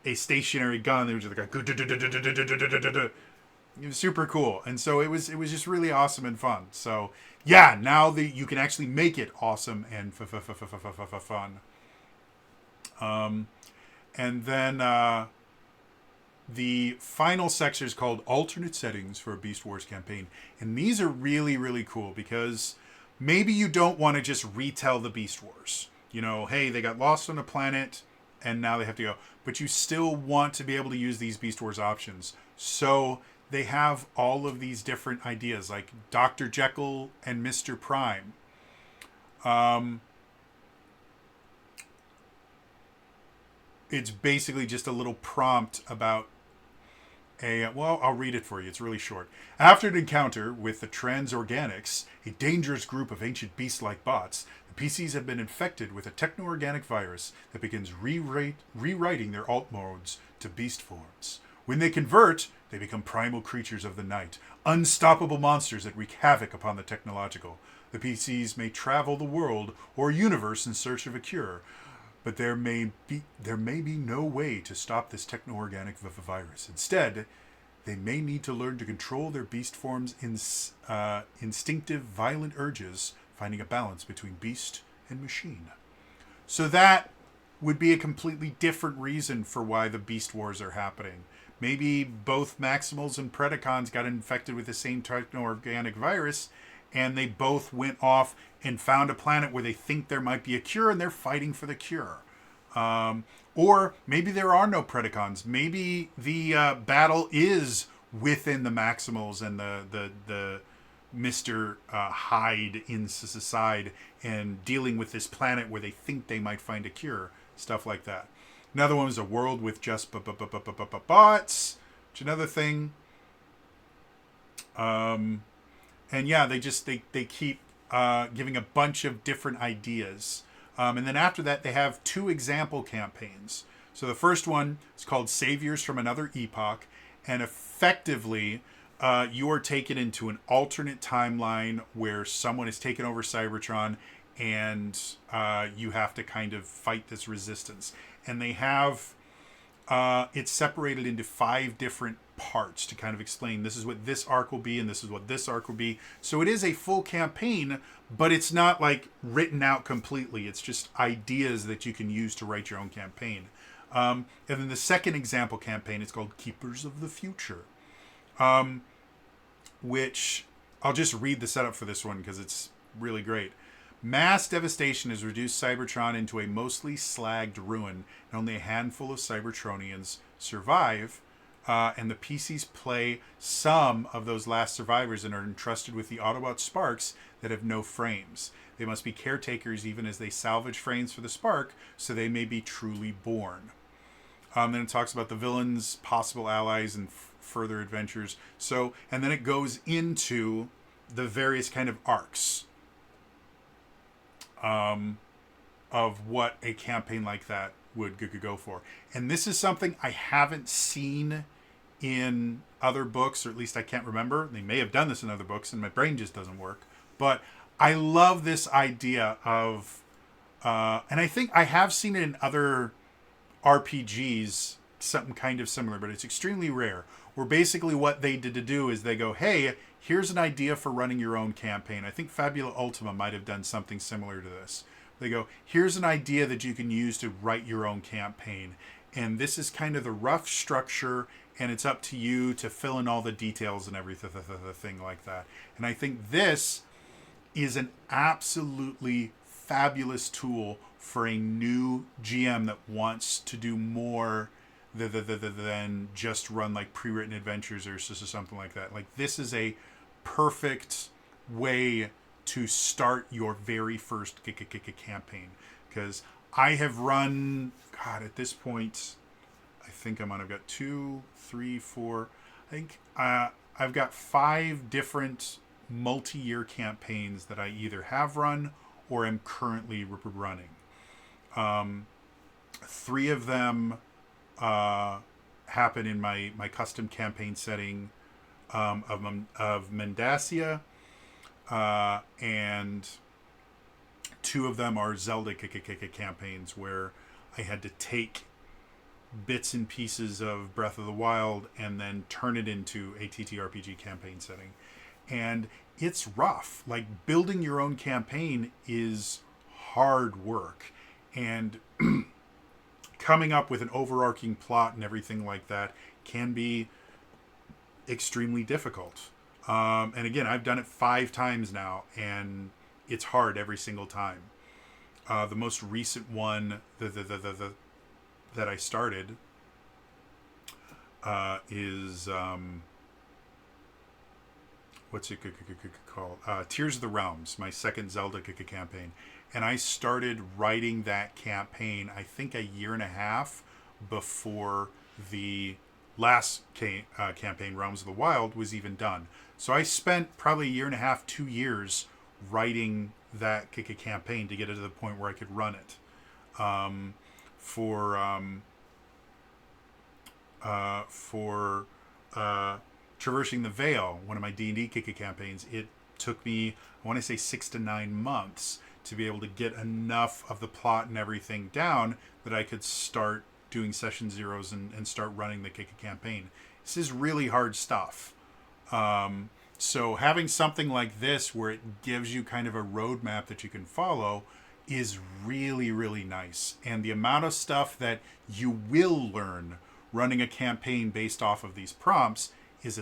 a stationary gun. They were just like a... It was super cool. And so it was just really awesome and fun. So yeah, now you can actually make it awesome and fun. And then the final section is called Alternate Settings for a Beast Wars campaign. And these are really, really cool, because maybe you don't want to just retell the Beast Wars. You know, hey, they got lost on a planet and now they have to go. But you still want to be able to use these Beast Wars options. So they have all of these different ideas, like Dr. Jekyll and Mr. Prime. It's basically just a little prompt about I'll read it for you. It's really short. After an encounter with the Technorganics, a dangerous group of ancient beast-like bots, the PCs have been infected with a techno-organic virus that begins rewriting their alt modes to beast forms. When they convert, they become primal creatures of the night, unstoppable monsters that wreak havoc upon the technological. The PCs may travel the world or universe in search of a cure, but there may be no way to stop this techno-organic virus. Instead, they may need to learn to control their beast forms' instinctive, violent urges, finding a balance between beast and machine. So that would be a completely different reason for why the Beast Wars are happening. Maybe both Maximals and Predacons got infected with the same techno-organic virus, and they both went off and found a planet where they think there might be a cure, and they're fighting for the cure. Or maybe there are no Predacons. Maybe the battle is within the Maximals and the Mr. Hyde inside, and dealing with this planet where they think they might find a cure. Stuff like that. Another one was a world with just bots, which is another thing. And yeah, they keep giving a bunch of different ideas. And then after that, they have 2 example campaigns. So the first one is called Saviors from Another Epoch. And effectively, you are taken into an alternate timeline where someone has taken over Cybertron, and you have to kind of fight this resistance. and they have it's separated into 5 different parts to kind of explain this is what this arc will be and this is what this arc will be. So it is a full campaign, but it's not like written out completely. It's just ideas that you can use to write your own campaign. And then the second example campaign is called Keepers of the Future, which I'll just read the setup for this one because it's really great. Mass devastation has reduced Cybertron into a mostly slagged ruin, and only a handful of Cybertronians survive, and the PCs play some of those last survivors and are entrusted with the Autobot sparks that have no frames. They must be caretakers even as they salvage frames for the spark, so they may be truly born. Then it talks about the villains, possible allies, and further adventures. So, and then it goes into the various kind of arcs of what a campaign like that would go for. And this is something I haven't seen in other books, or at least I can't remember. They may have done this in other books and my brain just doesn't work. But I love this idea of, and I think I have seen it in other RPGs, something kind of similar, but it's extremely rare, where basically what they did to do is they go, hey, here's an idea for running your own campaign. I think Fabula Ultima might have done something similar to this. They go, here's an idea that you can use to write your own campaign. And this is kind of the rough structure, and it's up to you to fill in all the details and everything like that. And I think this is an absolutely fabulous tool for a new GM that wants to do more than just run like pre-written adventures or something like that. Like, this is a perfect way to start your very first campaign, because I have run, God, at this point, I think I've got 2, 3, 4, I think I've got 5 different multi-year campaigns that I either have run or am currently running. 3 of them happen in my custom campaign setting of Mendacia, and 2 of them are Zelda campaigns where I had to take bits and pieces of Breath of the Wild and then turn it into a TTRPG campaign setting. And it's rough. Like, building your own campaign is hard work. And coming up with an overarching plot and everything like that can be extremely difficult. And again, I've done it 5 times now, and it's hard every single time. The most recent one that I started is what's it called? Tears of the Realms, my second Zelda campaign. And I started writing that campaign, I think, a year and a half before the last campaign, Realms of the Wild, was even done. So I spent probably a year and a half, 2 years writing that campaign to get it to the point where I could run it. For Traversing the Veil, one of my D&D campaigns, it took me, I want to say 6 to 9 months to be able to get enough of the plot and everything down that I could start doing session zeros and start running the campaign. This is really hard stuff. So having something like this where it gives you kind of a roadmap that you can follow is really, really nice. And the amount of stuff that you will learn running a campaign based off of these prompts is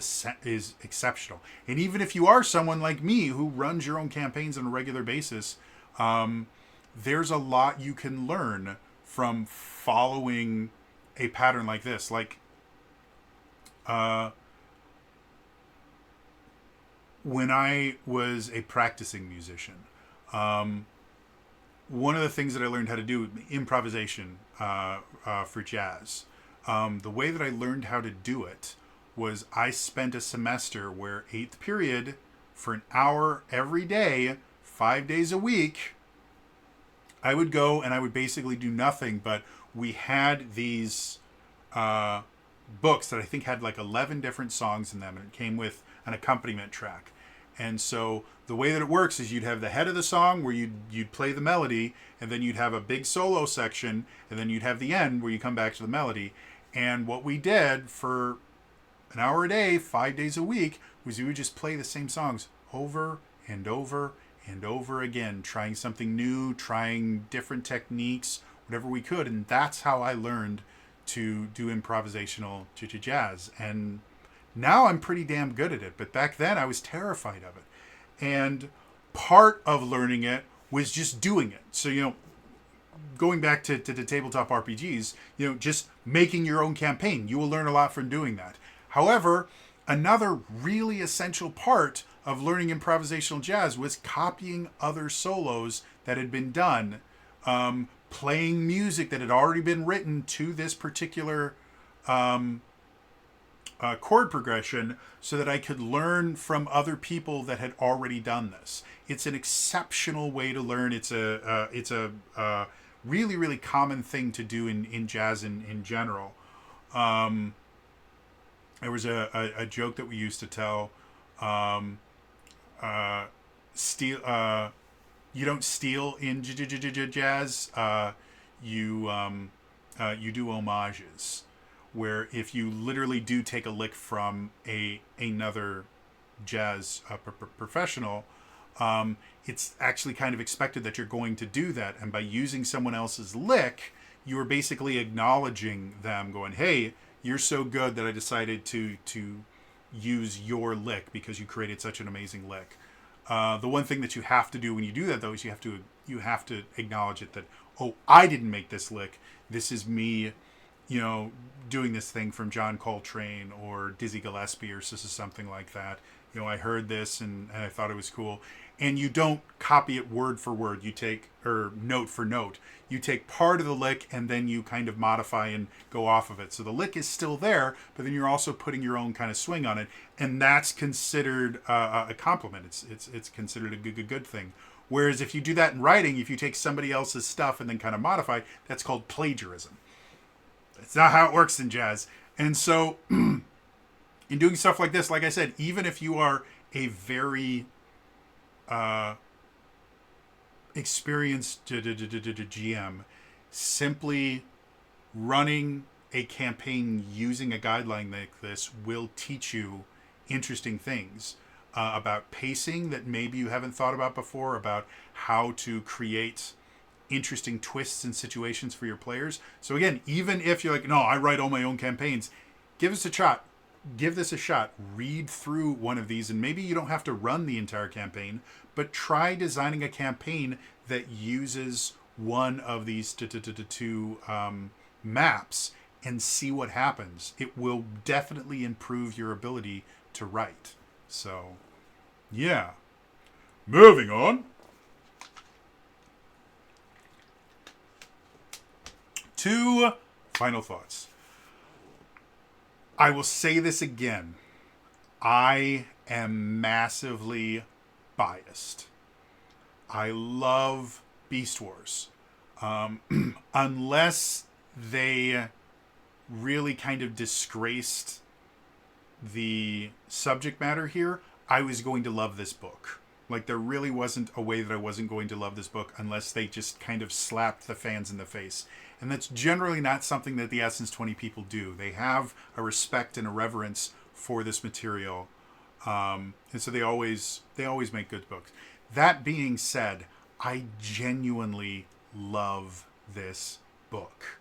exceptional. And even if you are someone like me who runs your own campaigns on a regular basis, there's a lot you can learn from following a pattern like this. Like, when I was a practicing musician, one of the things that I learned how to do, improvisation for jazz, the way that I learned how to do it was I spent a semester where 8th period, for an hour every day, 5 days a week, I would go and I would basically do nothing, but we had these books that I think had like 11 different songs in them, and it came with an accompaniment track. And so the way that it works is you'd have the head of the song where you'd play the melody, and then you'd have a big solo section, and then you'd have the end where you come back to the melody. And what we did for an hour a day, 5 days a week, was we would just play the same songs over and over and over again, trying something new, trying different techniques, whatever we could. And that's how I learned to do improvisational jazz. And now I'm pretty damn good at it. But back then I was terrified of it. And part of learning it was just doing it. So, going back to the tabletop RPGs, just making your own campaign. You will learn a lot from doing that. However, another really essential part of learning improvisational jazz was copying other solos that had been done, playing music that had already been written to this particular chord progression, so that I could learn from other people that had already done this. It's an exceptional way to learn. It's a really, really common thing to do in jazz in general. There was a joke that we used to tell. You don't steal in jazz. You do homages, where if you literally do take a lick from another jazz professional, it's actually kind of expected that you're going to do that. And by using someone else's lick, you are basically acknowledging them, going, "Hey, you're so good that I decided to use your lick because you created such an amazing lick." The one thing that you have to do when you do that, though, is you have to acknowledge it, that, "Oh, I didn't make this lick. This is me, doing this thing from John Coltrane or Dizzy Gillespie or something like that. I heard this and I thought it was cool." And you don't copy it word for word. You take, or note for note. You take part of the lick and then you kind of modify and go off of it. So the lick is still there, but then you're also putting your own kind of swing on it, and that's considered a compliment. It's considered a good thing. Whereas if you do that in writing, if you take somebody else's stuff and then kind of modify, that's called plagiarism. That's not how it works in jazz. And so in doing stuff like this, like I said, even if you are a very experienced GM, simply running a campaign using a guideline like this will teach you interesting things about pacing that maybe you haven't thought about before, about how to create interesting twists and situations for your players. So again, even if you're like, "No, I write all my own campaigns," give this a shot. Give this a shot. Read through one of these, and maybe you don't have to run the entire campaign, but try designing a campaign that uses one of these two maps and see what happens. It will definitely improve your ability to write. So, yeah. Moving on. Two final thoughts. I will say this again. I am massively biased. I love Beast Wars. Unless they really kind of disgraced the subject matter here, I was going to love this book. Like, there really wasn't a way that I wasn't going to love this book unless they just kind of slapped the fans in the face. And that's generally not something that the Essence 20 people do. They have a respect and a reverence for this material. And so they always make good books. That being said, I genuinely love this book.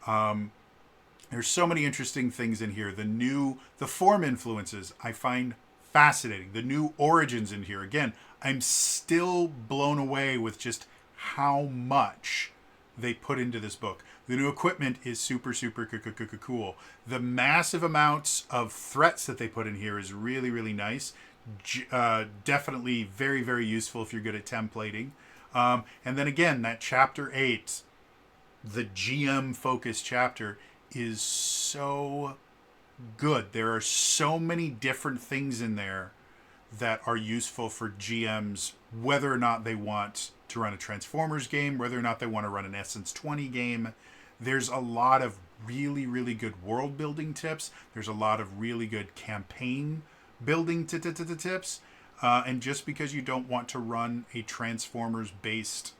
There's so many interesting things in here. The form influences I find fascinating. The new origins in here. Again, I'm still blown away with just how much they put into this book. The new equipment is super cool. The massive amounts of threats that they put in here is really, really nice. Definitely very, very useful if you're good at templating. And then again, that chapter 8, the GM focused chapter, is so good. There are so many different things in there that are useful for GMs, whether or not they want to run a Transformers game, whether or not they want to run an Essence 20 game. There's a lot of really, really good world building tips. There's a lot of really good campaign building tips. And just because you don't want to run a Transformers-based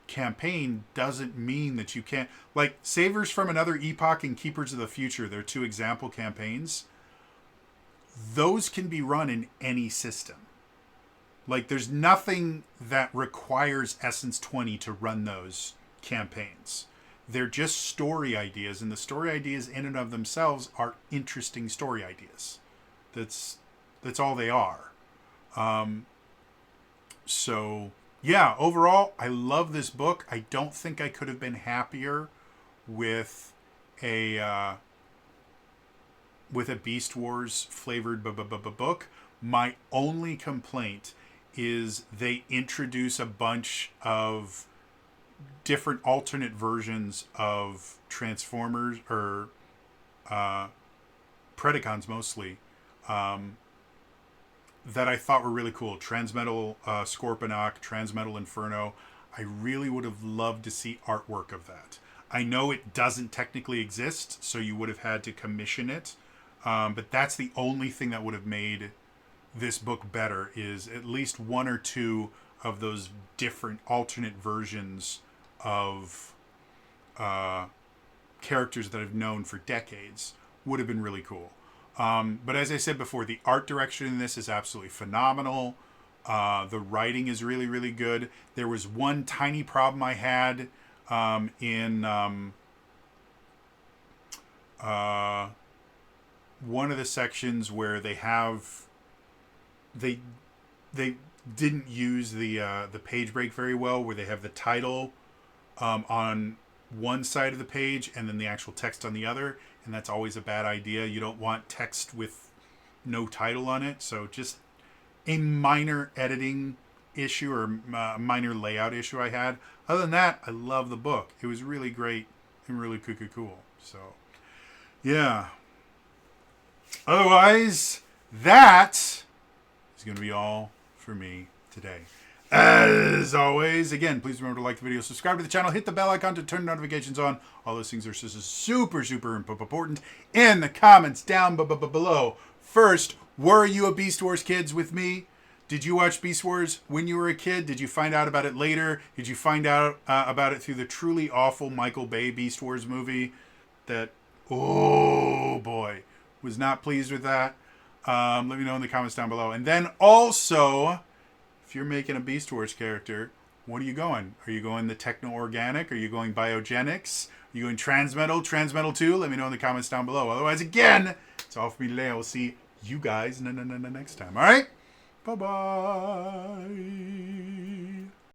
campaign doesn't mean that you can't. Like, Savers from Another Epoch and Keepers of the Future, they're 2 example campaigns. Those can be run in any system. Like, there's nothing that requires Essence 20 to run those campaigns. They're just story ideas, and the story ideas in and of themselves are interesting story ideas. That's all they are. So, yeah, overall, I love this book. I don't think I could have been happier with a Beast Wars flavored book. My only complaint is they introduce a bunch of different alternate versions of Transformers, or Predacons mostly, that I thought were really cool. Transmetal Scorponok, Transmetal Inferno. I really would have loved to see artwork of that. I know it doesn't technically exist, so you would have had to commission it. But that's the only thing that would have made this book better, is at least 1 or 2 of those different alternate versions of characters that I've known for decades. Would have been really cool. But as I said before, the art direction in this is absolutely phenomenal. The writing is really, really good. There was one tiny problem I had in one of the sections where they didn't use the page break very well, where they have the title on one side of the page and then the actual text on the other, and that's always a bad idea. You don't want text with no title on it. So just a minor editing issue, or minor layout issue I had. Other than that, I love the book. It was really great and really cool. So yeah. Otherwise, that is going to be all for me today. As always, again, please remember to like the video, subscribe to the channel, hit the bell icon to turn notifications on. All those things are super important. In the comments down below. First, were you a Beast Wars kids with me? Did you watch Beast Wars when you were a kid? Did you find out about it later? Did you find out about it through the truly awful Michael Bay Beast Wars movie? That, oh boy, was not pleased with that. Let me know in the comments down below. And then also, if you're making a Beast Wars character, what are you going? Are you going the Technorganic? Are you going Biogenics? Are you going Transmetal 2? Let me know in the comments down below. Otherwise, again, it's all for me today. I will see you guys next time. All right? Bye-bye.